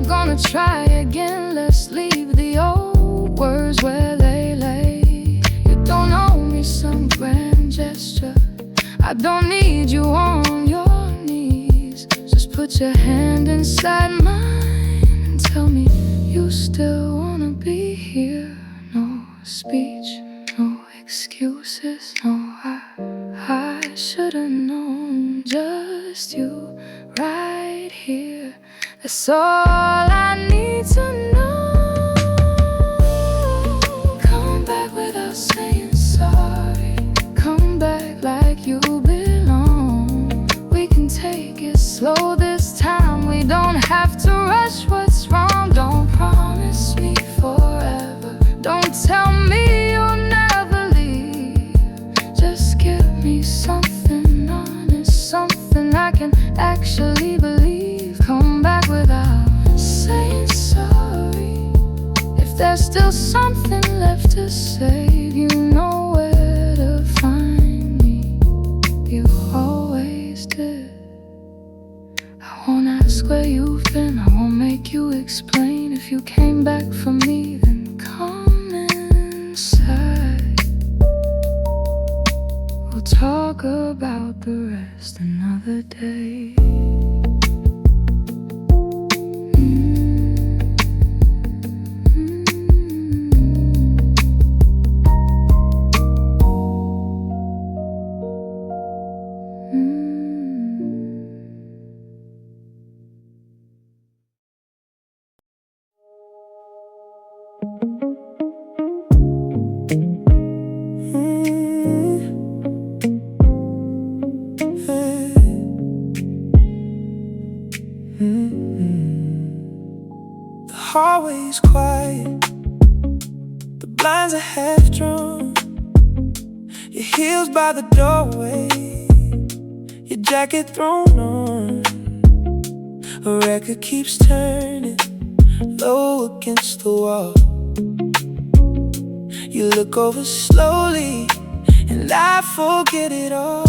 gonna try again, let's leave the old words where they lay. You don't owe me some grand gesture, I don't need you on your knees. Just put your hand inside mine and tell me you still wanna be here. No speech, no excuses, no I should've known, just you right here. That's all I need to know. Come back without saying sorry, come back like you belong. We can take it slow this time, we don't have to rush what's wrong. Don't promise me forever, don't tell me you'll never leave. Just give me something honest, something I can actually believe. Come back without saying sorry. If there's still something left to save, you know where to find me. You always did. I won't make you explain. If you came back for me, then come inside. We'll talk about the rest another day. The hallway's quiet, the blinds are half drawn. Your heels by the doorway, your jacket thrown on. A record keeps turning, low against the wall. You look over slowly, and I forget it all.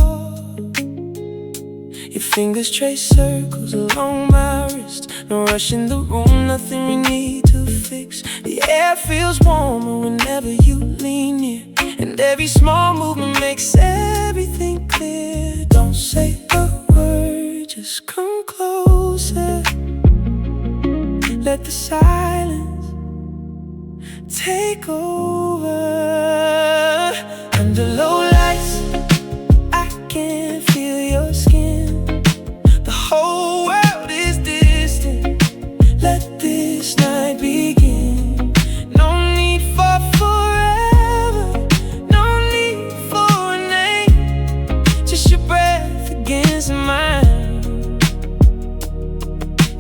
Your fingers trace circles along my wrist. No rush in the room, nothing we need to fix. The air feels warmer whenever you lean near, and every small movement makes everything clear. Don't say a word, just come closer. Let the silence take over. Under low lights, I can feel your skin. The whole world is distant. Let this night begin. No need for forever, no need for a name. Just your breath against mine,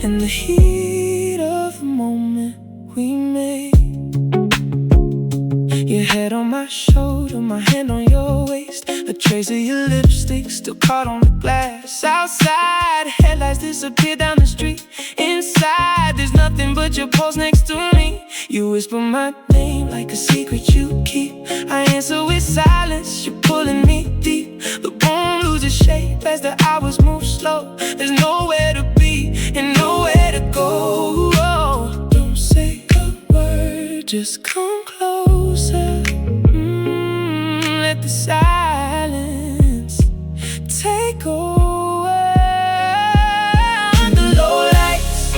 and the heat of the moment we made. Your head on my shoulder, my hand on your waist. A trace of your lipstick still caught on the glass. Outside, headlights disappear down the street. Inside, there's nothing but your pulse next to me. You whisper my name like a secret you keep. I answer with silence, you're pulling me deep. The room loses shape as the hours move slow. There's nowhere to be and nowhere to go. Don't say a word, just come closer. Let the silence take over. Under low lights,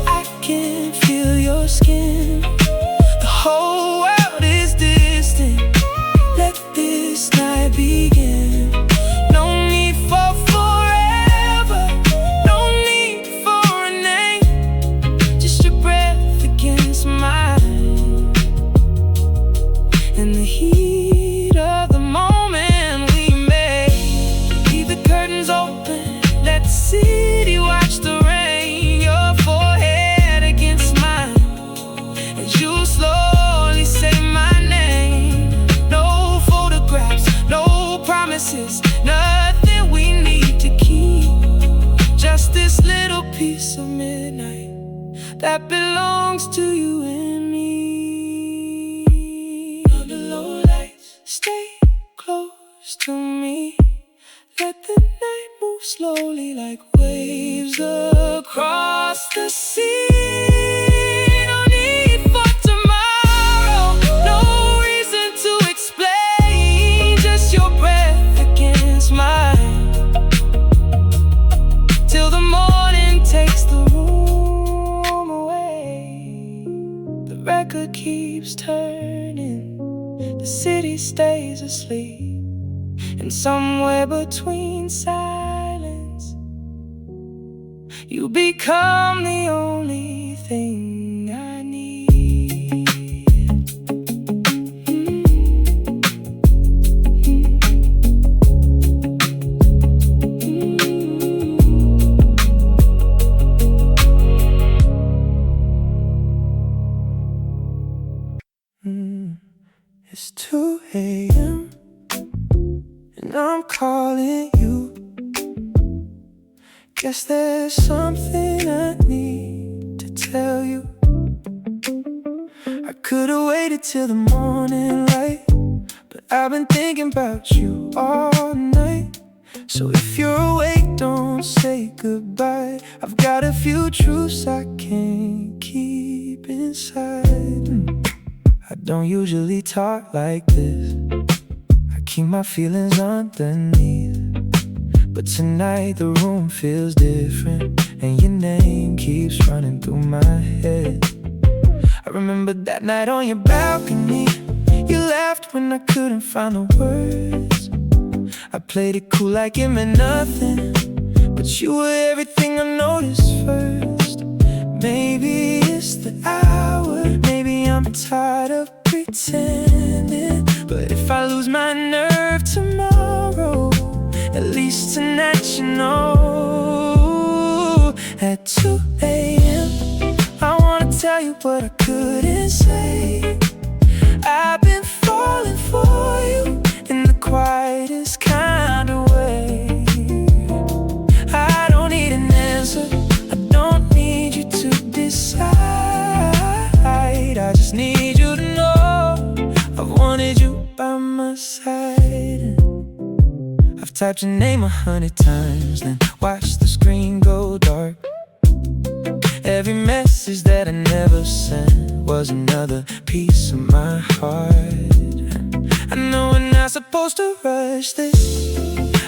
I can feel your skin. The whole world is distant. Let this night begin. No need for forever, no need for a name. Just your breath against mine, and the heat of the moment we made. Leave the curtains open, let the city watch the rain. Your forehead against mine, as you slowly say my name. No photographs, no promises, nothing we need to keep. Just this little piece of midnight that belongs to you and me. Under low lights, stay close to me. Let the night move slowly like waves across the sea. No need for tomorrow, no reason to explain. Just your breath against mine, till the morning takes the room away. The record keeps turning, the city stays asleep, and somewhere between silence, you become the only thing I need. It's 2 a.m. and I'm calling you. Guess there's something I need to tell you. I could've waited till the morning light, but I've been thinking about you all night. So if you're awake don't say goodbye. I've got a few truths I can't keep inside. I don't usually talk like this. I keep my feelings underneath. But tonight the room feels different, and your name keeps running through my head. I remember that night on your balcony. You laughed when I couldn't find the words. I played it cool like it meant nothing, but you were everything I noticed first. Maybe it's the hour, maybe I'm tired of pretending. But if I lose my nerve tomorrow, at least tonight you know. At 2 a.m. I wanna tell you what I couldn't say. I've been falling for you in the quietest kind of way. I don't need an answer, I don't need you to decide. I just need you to know I've wanted you by my side. I've typed your name 100 times, then watched the screen go dark. Every message that I never sent was another piece of my heart. I know we're not supposed to rush this,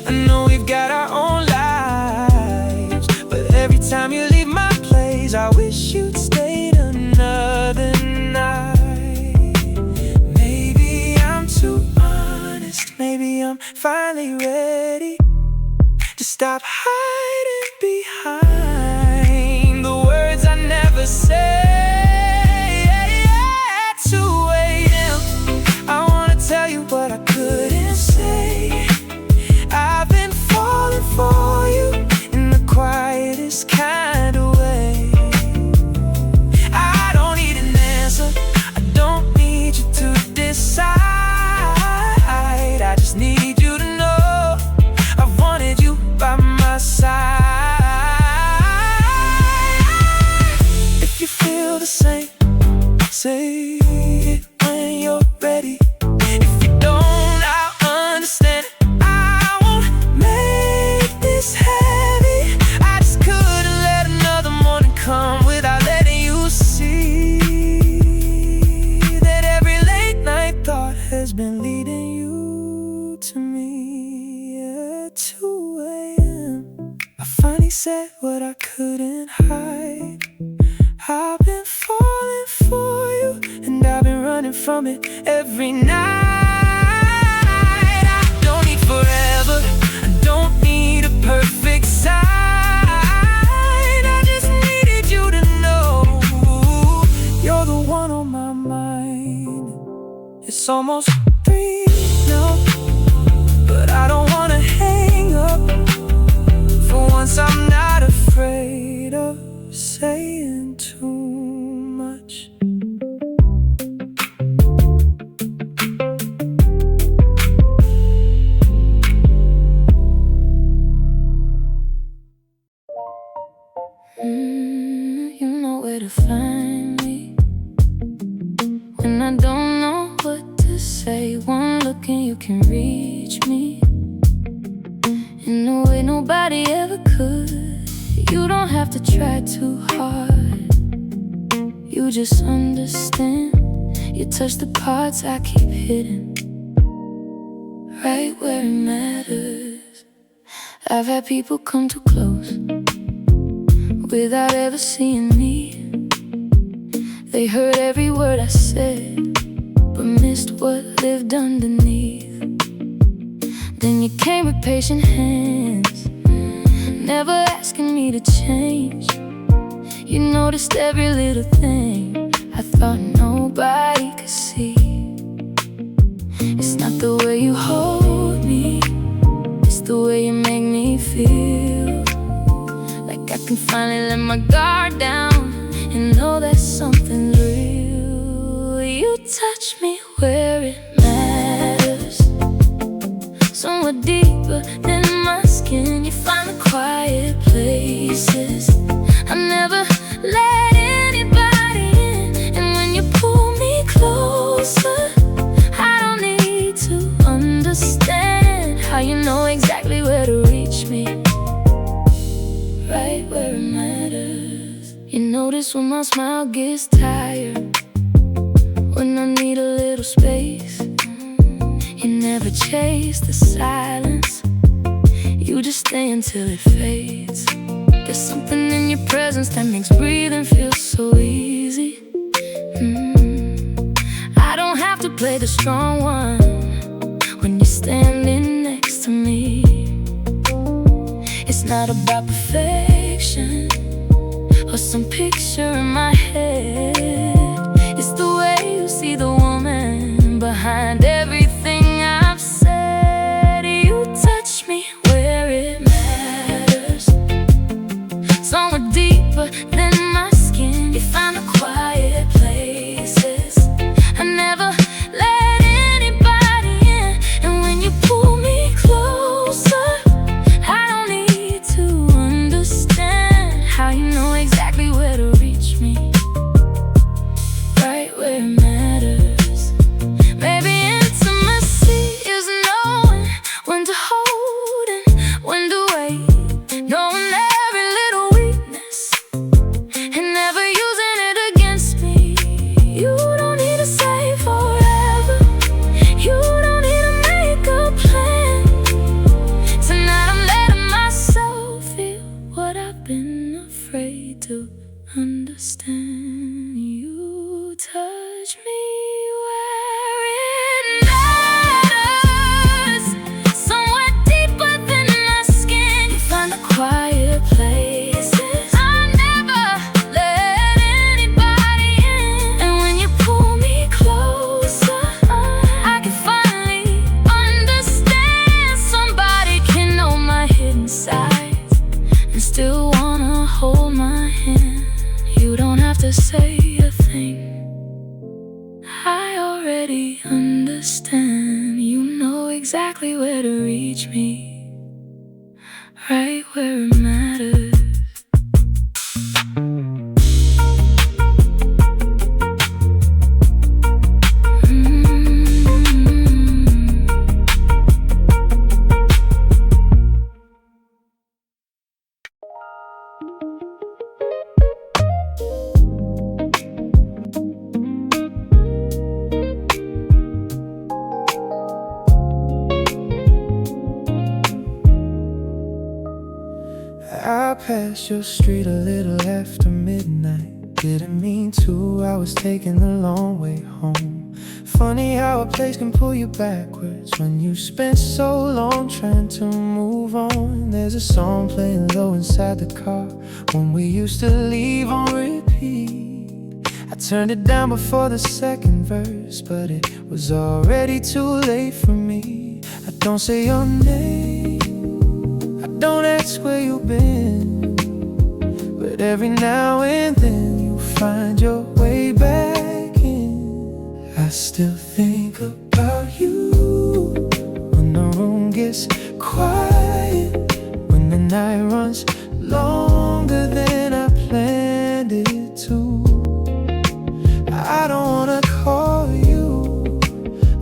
I know we've got our own lives, but every time you leave my place, I wish you'd stayed another night. Maybe I'm too honest, maybe I'm finally ready to stop hiding behind the words I never said. At 2 a.m. I wanna tell you what I couldn't say. I've been falling for you in the quietest kind of way. I don't need an answer, I don't need you to decide. I just need you to know I've wanted you by my side. If you feel the same, say it when you're ready. If you don't, I'll understand. I won't make this heavy. I just couldn't let another morning come without letting you see that every late night thought has been leading you to me. At 2 a.m. I finally said what I couldn't hide. I've been falling for you, and I've been running from it every night. I don't need forever, I don't need a perfect sign. I just needed you to know you're the one on my mind. It's almost 3 now, but I don't wanna hang up. For once I'm not afraid of saying too much. You know where to find me when I don't know what to say. One look and you can reach me in a way nobody ever could. You don't have to try too hard, you just understand. You touch the parts I keep hidden, right where it matters. I've had people come too close without ever seeing me. They heard every word I said, but missed what lived underneath. Then you came with patient hands, never asking me to change. You noticed every little thing I thought nobody could see. It's not the way you hold me, it's the way you make me feel. Like I can finally let my guard down and know that something's real. You touch me where it matters, somewhere deeper than my skin. You find the quiet places I never let anybody in. And when you pull me closer, I don't need to understand how you know exactly where to reach me. notice when my smile gets tired, when I need a little space. You never chase the silence, you just stay until it fades. There's something in your presence that makes breathing feel so easy. I don't have to play the strong one when you're standing next to me. It's not about perfection or some picture in my head. It's the way you see the woman behind everything I've said. You touch me where it matters, somewhere deeper than my skin. You find the quiet places I never let anybody in. And when you pull me closer, I don't need to understand how you know exactly where to reach me, right where it matters. Maybe intimacy is knowing when to hold and when to wait, knowing every little weakness and never using it against me. You don't need to say forever, you don't need to make a plan. Tonight I'm letting myself feel what I've been afraid to understand. You touch me where it matters, somewhere deeper than my skin. You find the quiet places I never let anybody in. And when you pull me closer, I can finally understand. Somebody can know my hidden sides and still wanna hold my hand. You don't have to say a thing, I already understand. You know exactly where to reach me, right where it matters. I passed your street a little after midnight. Didn't mean to, I was taking the long way home. Funny how a place can pull you backwards when you spent so long trying to move on. There's a song playing low inside the car when we used to leave on repeat. I turned it down before the second verse, but it was already too late for me. I don't say your name, I don't ask where you've been, but every now and then you find your way back in. I still think about you when the room gets quiet, when the night runs longer than I planned it to. I don't wanna call you,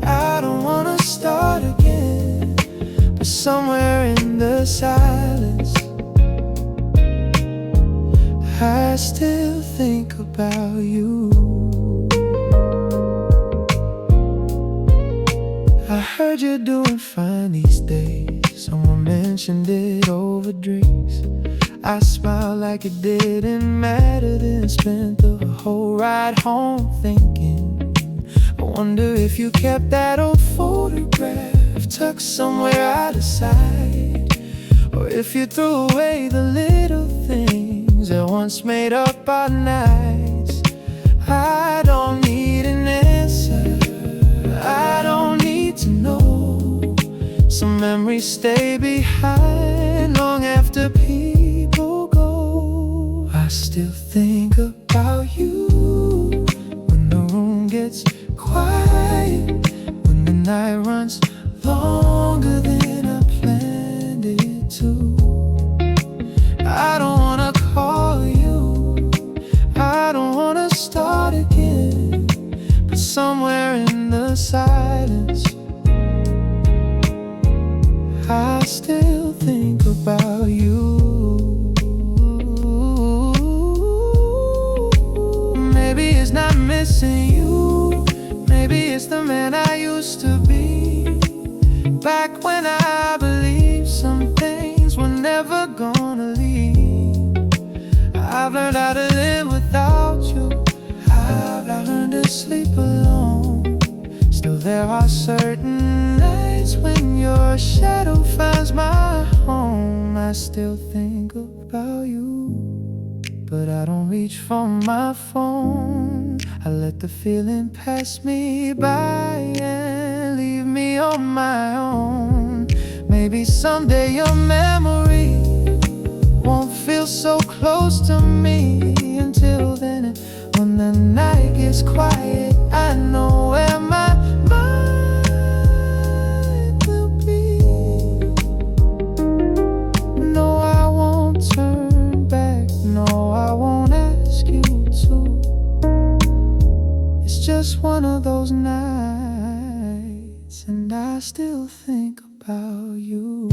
I don't wanna start again, but somewhere in the silence I still think about you. I heard you're doing fine these days, someone mentioned it over drinks. I smiled like it didn't matter, then spent the whole ride home thinking, I wonder if you kept that old photograph tucked somewhere out of sight, or if you threw away the little things that once made up our nights. I don't need an answer, I don't need to know. Some memories stay behind long after people go. I still think about you when the room gets quiet, when the night runs longer than I planned it to. I don't wanna call you, I don't wanna start again, but somewhere in the silence I still think about you. not missing you. Maybe it's the man I used to be. Back when I believed some things were never gonna leave. I've learned how to live without you. I've learned to sleep alone. Still there are certain nights when your shadow finds my home. I still think about you, but I don't reach for my phone. I let the feeling pass me by and leave me on my own. Maybe someday your memory won't feel so close to me. Until then, when the night gets quiet, I know where my mind will be. No, I won't turn back. No, I won't ask you to. It's just one of those nights, and I still think about you.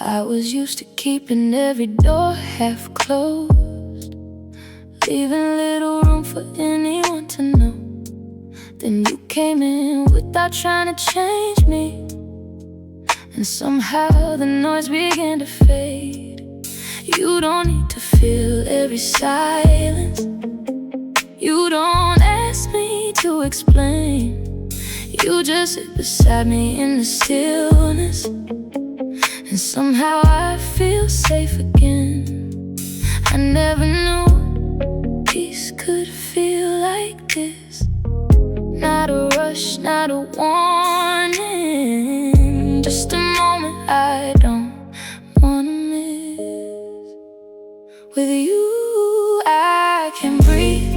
I was used to keeping every door half closed, leaving little room for anyone to know. Then you came in without trying to change me, and somehow the noise began to fade. You don't need to feel every silence. You don't ask me to explain. You just sit beside me in the stillness, and somehow I feel safe again. I never knew peace could feel like this. Not a rush, not a warning, just a moment I don't wanna miss. With you I can breathe,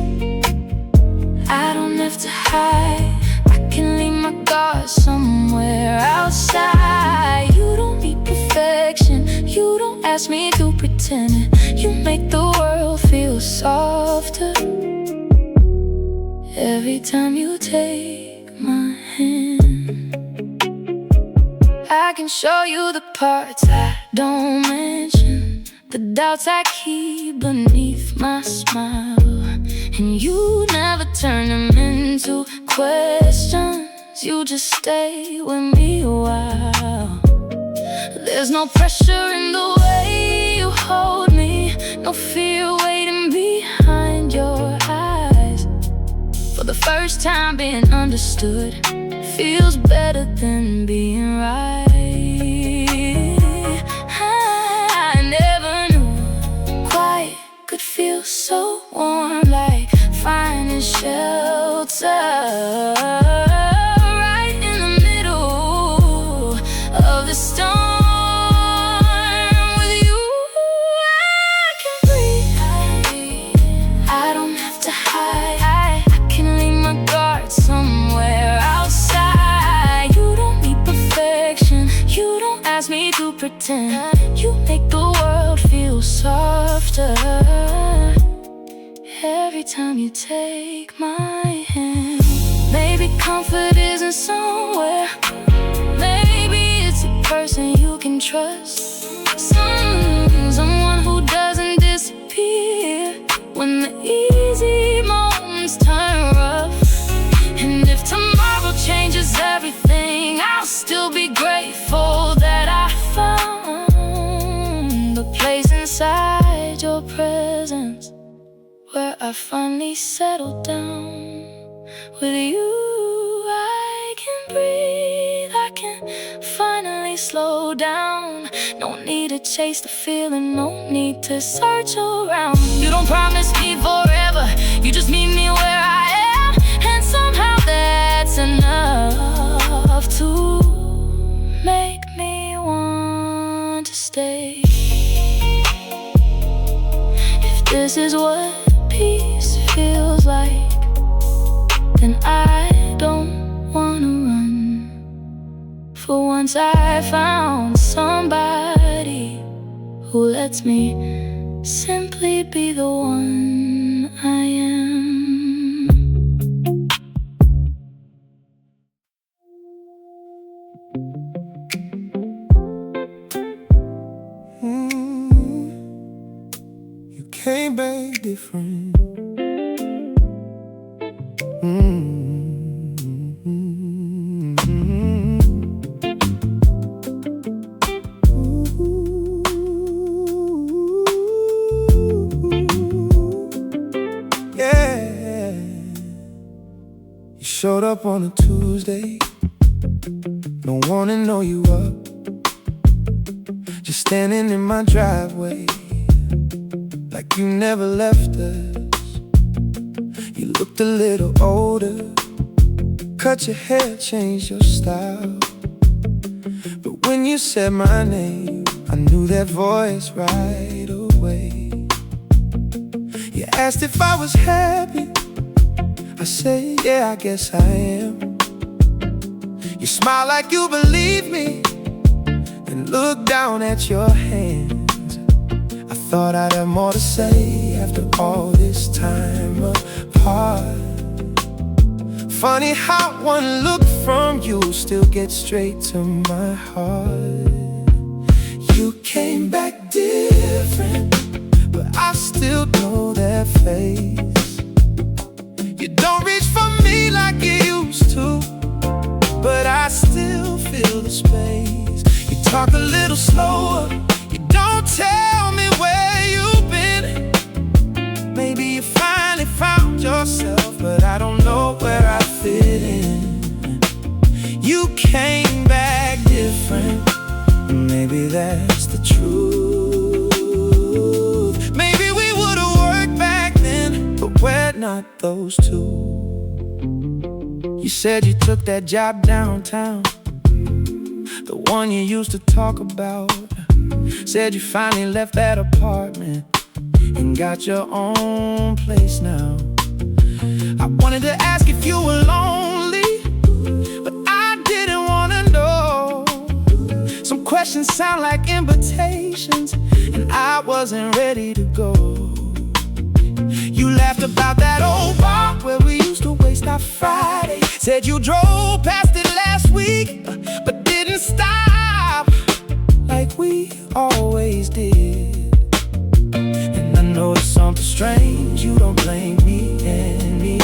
I don't have to hide. I can leave my guard somewhere outside. You don't need perfection, you don't ask me to pretend it. You make the world feel softer every time you take my hand. I can show you the parts I don't mention, the doubts I keep beneath my smile, and you never turn them into questions. You just stay with me a while. There's no pressure in the way you hold me, no fear waiting behind your eyes. For the first time being understood feels better than being right. I never knew quiet could feel so warm, like finding shelter right in the middle of the storm. With you I can breathe, I don't have to hide. I can leave my guard somewhere outside. You don't need perfection, you don't ask me to pretend. You make the world feel softer every time you take my hand. Maybe comfort isn't somewhere, maybe it's a person you can trust. Someone who doesn't disappear when the easy moments turn rough. And if tomorrow changes everything, I'll still be grateful that I found the place inside your presence where I finally settled down. With you I can breathe, I can finally slow down. No need to chase the feeling, no need to search around. You don't promise me forever, you just meet me where I am. And somehow that's enough to make me want to stay. If this is what peace feels like, then I don't wanna run. For once I found somebody who lets me simply be the one I am. You came back different. Yeah. You showed up on a Tuesday, no one to know you up, just standing in my driveway like you never left us. You looked a little older, cut your hair, changed your style, but when you said my name, I knew that voice right away. You asked if I was happy, I said, yeah, I guess I am. You smiled like you believed me, and looked down at your hands. I thought I'd have more to say after all this time apart. Funny how one look from you still gets straight to my heart. You came back different, but I still know that face. You don't reach for me like you used to, but I still feel the space. You talk a little slower, you don't tell me where you've been. Maybe you finally found yourself, but I don't know where I fit in. You came back different, maybe that's the truth. Maybe we would've worked back then, but we're not those two. You said you took that job downtown, the one you used to talk about. Said you finally left that apartment and got your own place now. I wanted to ask if you were lonely, but I didn't wanna know. Some questions sound like invitations, and I wasn't ready to go. You laughed about that old bar where we used to waste our Friday. Said you drove past it last week, but didn't stop like we always did. And I noticed something strange, you don't blame me anymore.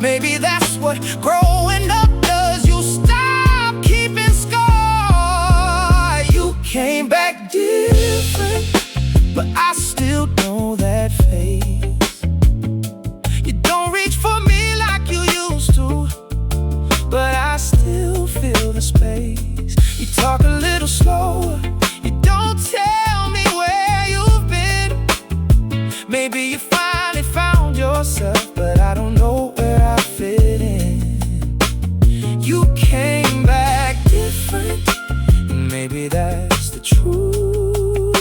Maybe that's what growing up does, you stop keeping score. You came back different, but I still know that face. You don't reach for me like you used to, but I still feel the space. You talk a little slower, you don't tell me where you've been. Maybe you finally found yourself, but I don't know where I fit in. You came back different, and maybe that's the truth.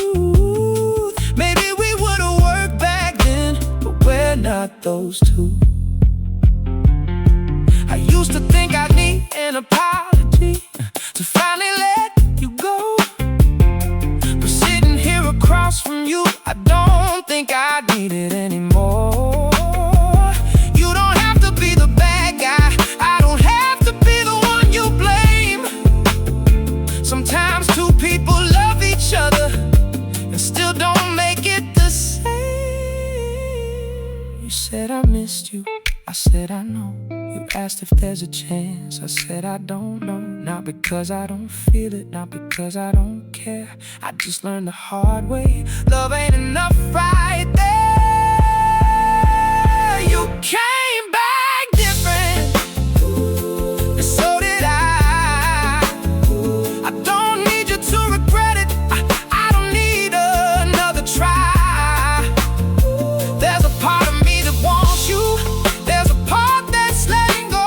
Maybe we would've worked back then, but we're not those two. I used to think I'd need an apology to finally let you go, but sitting here across from you, I don't think I need it anymore. You don't have to be the bad guy, I don't have to be the one you blame. Sometimes two people love each other and still don't make it the same. You said I missed you, I said I know. You asked if there's a chance, I said I don't know. Not because I don't feel it, not because I don't care. I just learned the hard way, love ain't enough right there. You came back different, and so did I. I don't need you to regret it, I don't need another try. There's a part of me that wants you, there's a part that's letting go.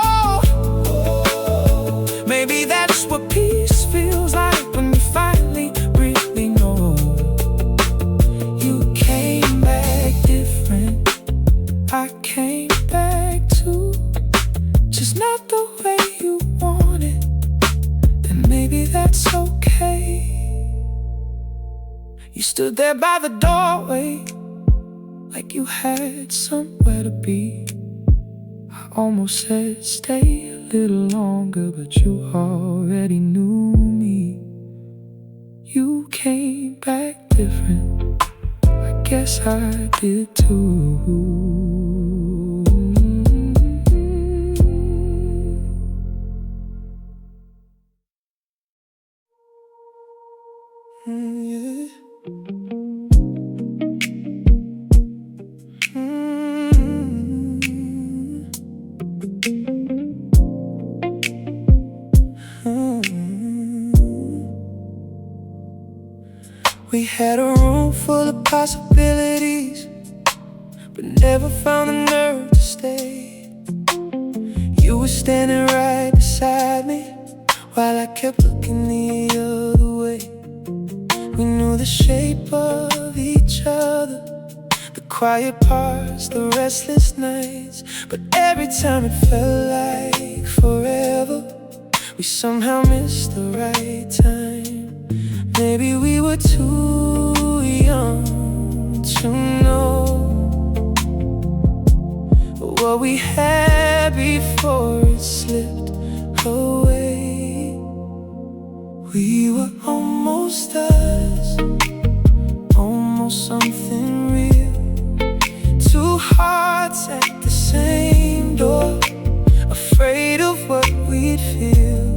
Maybe that's what peace feels like when you finally really know. You there by the doorway, like you had somewhere to be. I almost said stay a little longer, but you already knew me. You came back different, I guess I did too. Yeah. We had a room full of possibilities, but never found the nerve to stay. You were standing right beside me while I kept looking the other way. We knew the shape of each other, the quiet parts, the restless nights, but every time it felt like forever. We somehow missed the right time. Maybe we were too young to know what we had before it slipped away. We were almost us, almost something real. Two hearts at the same door, afraid of what we'd feel.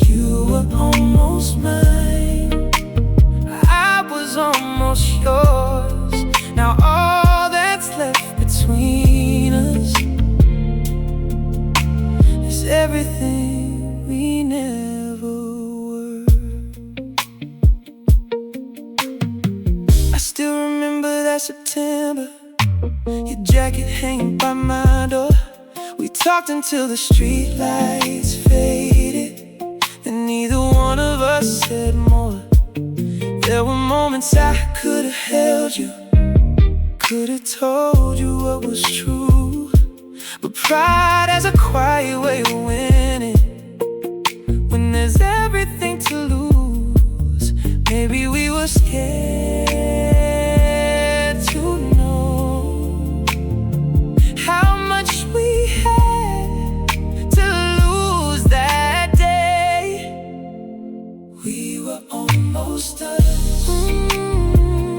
You were almost mine, I was almost yours. Now all that's left between us is everything we never were. I still remember that September, your jacket hanging by my door. We talked until the street lights faded, and neither one of us said more. There were moments I could have held you, could have told you what was true, but pride has a quiet way of winning when there's everything to lose. Maybe we were scared to know how much we had to lose that day. We were almost us,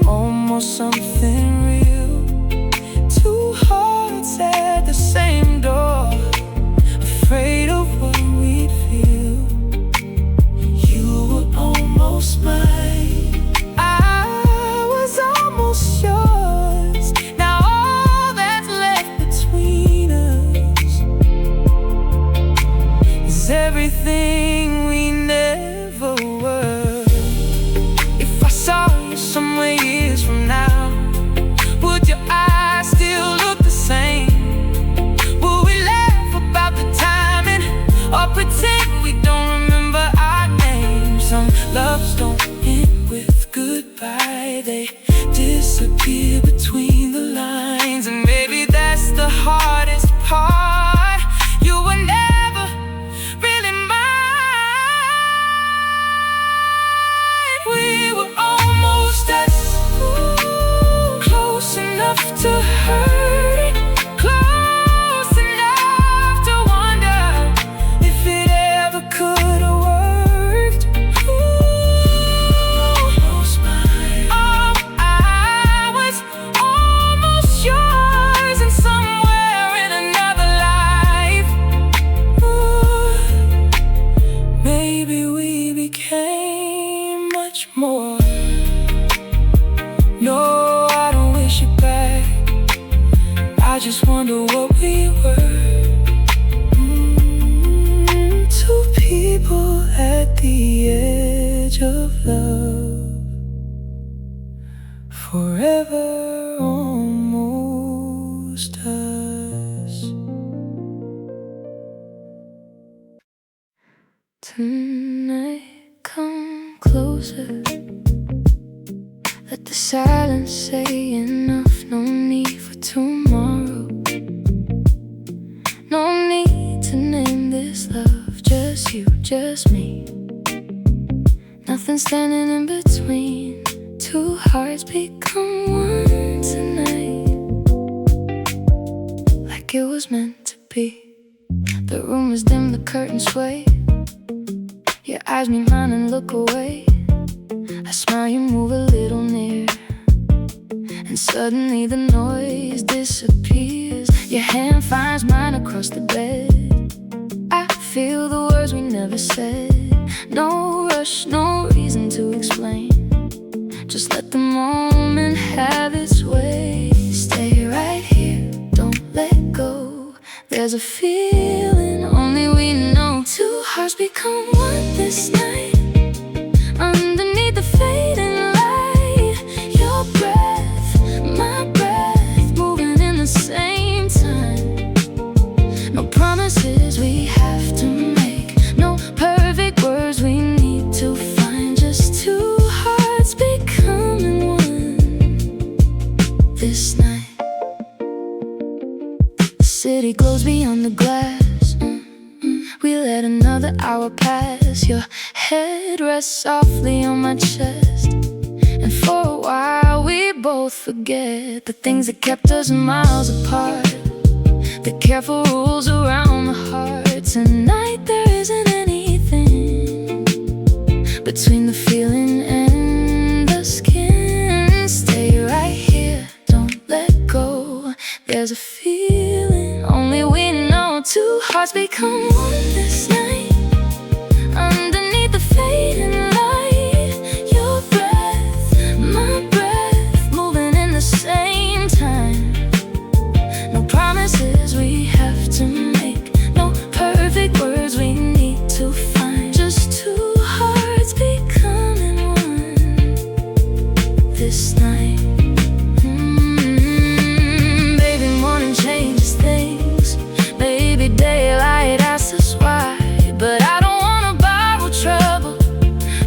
almost something real. Two hearts at the same door, afraid of what we'd feel. You were almost mine, I was almost yours. Now all that's left between us is everything we never were. If I saw you somewhere years from now, would your eyes still look the same? Would we laugh about the timing, or pretend we don't remember our names? Some loves don't end with goodbye, they disappear between the lines. And maybe that's the hardest part. You were never really mine. We were almost us, close enough to hurt, close enough to wonder if it ever could have worked. Almost mine, oh, I was almost yours, and somewhere in another life, maybe we became much more. No, I don't wish it back, I just wonder what we were. Two people at the edge of love, forever almost us. Tonight, come closer, let the silence say enough. No need for tomorrow, no need to name this love. Just you, just me, nothing standing in between. Two become one tonight, like it was meant to be. The room is dim, the curtains sway. Your eyes meet mine and look away. I smile, you move a little near, and suddenly the noise disappears. Your hand finds mine across the bed. I feel the words we never said. No rush, no reason to explain. Just let the moment have its way. Stay right here, don't let go. There's a feeling only we know. Two hearts become one this night, underneath the fading light. Your breath, my breath, moving in the same time. No promises we have to make, no perfect words we need to find. Just two hearts becoming one this night. The city glows beyond the glass. We let another hour pass. Your head rests softly on my chest, and for a while we both forget the things that kept us miles apart, the careful rules around the heart. Tonight there isn't anything between the feeling and the skin. Stay right here, don't let go. There's a feeling only we know. Two hearts become one this night, underneath the fading light. Your breath, my breath, moving in the same time. No promises we have to make, no perfect words we need to find. Just two hearts becoming one this night. Baby, morning changes things. Baby, daylight asks us why. But I don't wanna borrow trouble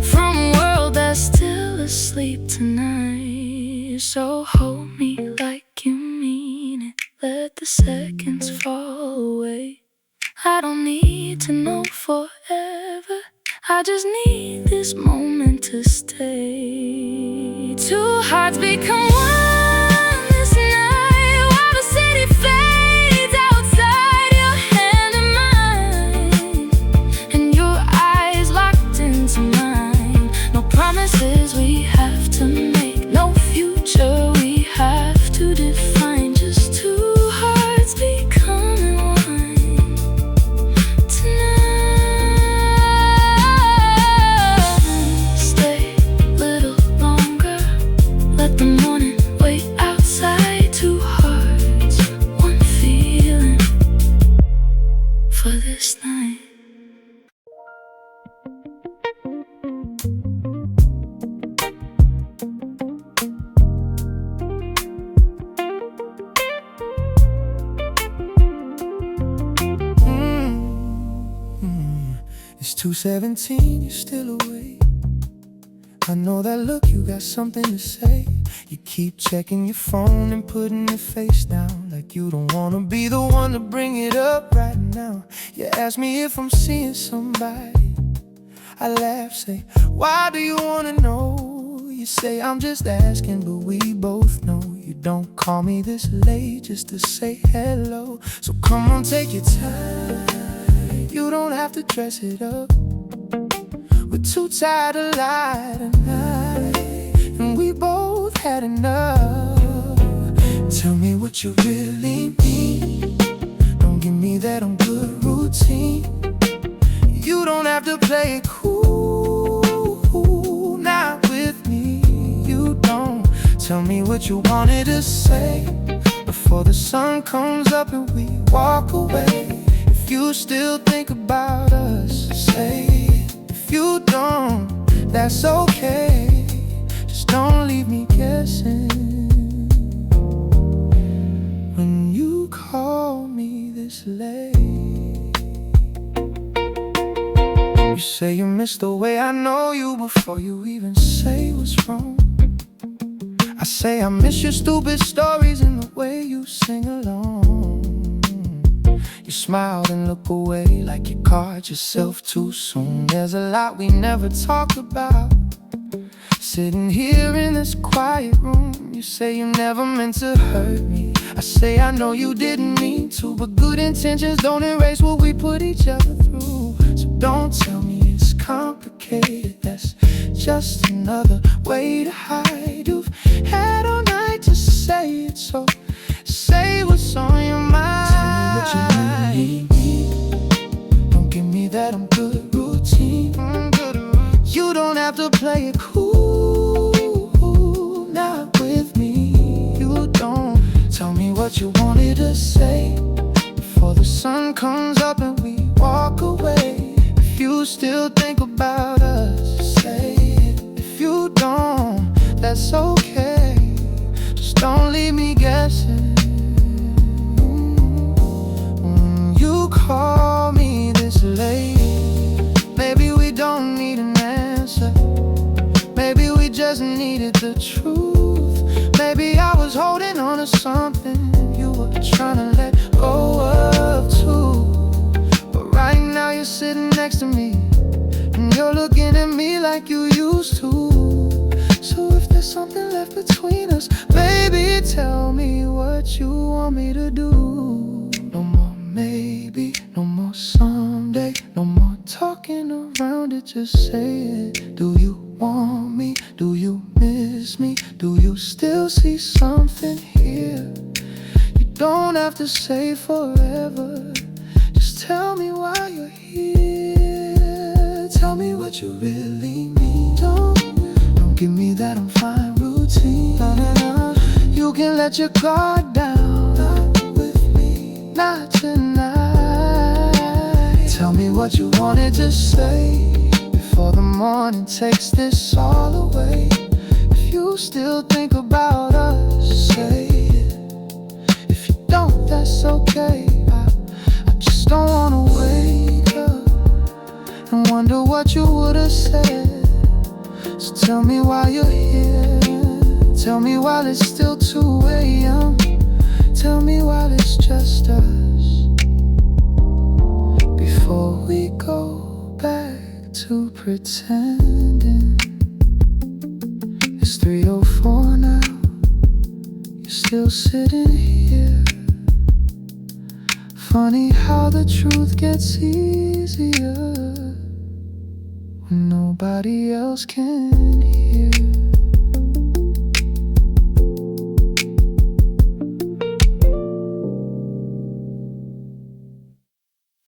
from a world that's still asleep tonight. So hold me like you mean it, let the seconds fall away. I don't need to know forever, I just need this moment to stay. Two hearts become one this night, while the city fades outside. Your hand in mine, and your eyes locked into mine. No promises we have to make, no future we have to define. Just two hearts becoming one tonight. Stay a little longer, let the morning wait outside. Two hearts, one feeling for this night. It's 2:17, you're still awake. I know that look, you got something to say. You keep checking your phone and putting your face down, like you don't wanna be the one to bring it up right now. You ask me if I'm seeing somebody. I laugh, say, why do you wanna know? You say, I'm just asking, but we both know you don't call me this late just to say hello. So come on, take your time. You don't have to dress it up. We're too tired to lie tonight, and we both had enough. Tell me what you really mean. Don't give me that I'm good routine. You don't have to play it cool, not with me. You don't. Tell me what you wanted to say before the sun comes up and we walk away. If you still think about us, say it. If you don't, that's okay. Just don't leave me guessing when you call me this late. You say you miss the way I know you before you even say what's wrong. I say I miss your stupid stories and the way you sing along. You smiled and look away like you caught yourself too soon. There's a lot we never talk about. Sitting here in this quiet room, you say you never meant to hurt me. I say I know you didn't mean to, but good intentions don't erase what we put each other through. So don't tell me it's complicated, that's just another way to hide. You've had all night to say it, so say what's on your mind. Tell me what you really need. Don't give me that I'm good routine. You don't have to play it cool, not with me. You don't. Tell me what you wanted to say before the sun comes up and we walk away. If you still think about us, say it. If you don't, that's okay. Just don't leave me guessing. You call me this late, maybe we don't need an answer. Maybe we just needed the truth. Maybe I was holding on to something you were trying to let go of too. But right now you're sitting next to me, and you're looking at me like you used to. So if there's something left between us, baby, tell me what you want me to do. No more maybe, no more someday, no more talking around it, just say it. Do you want me? Do you miss me? Do you still see something here? You don't have to say forever, just tell me why you're here. Tell me what you really mean. Don't give me that I'm fine routine. No. You can let your guard down, not with me, not tonight. Tell me what you wanted to say before the morning takes this all away. If you still think about us, say it. If you don't, that's okay. I just don't wanna wake up and wonder what you would've said. So tell me why you're here. Tell me while it's still 2 a.m. Tell me while it's just us, before we go back to pretending. It's 3:04 now, you're still sitting here. Funny how the truth gets easier when nobody else can hear.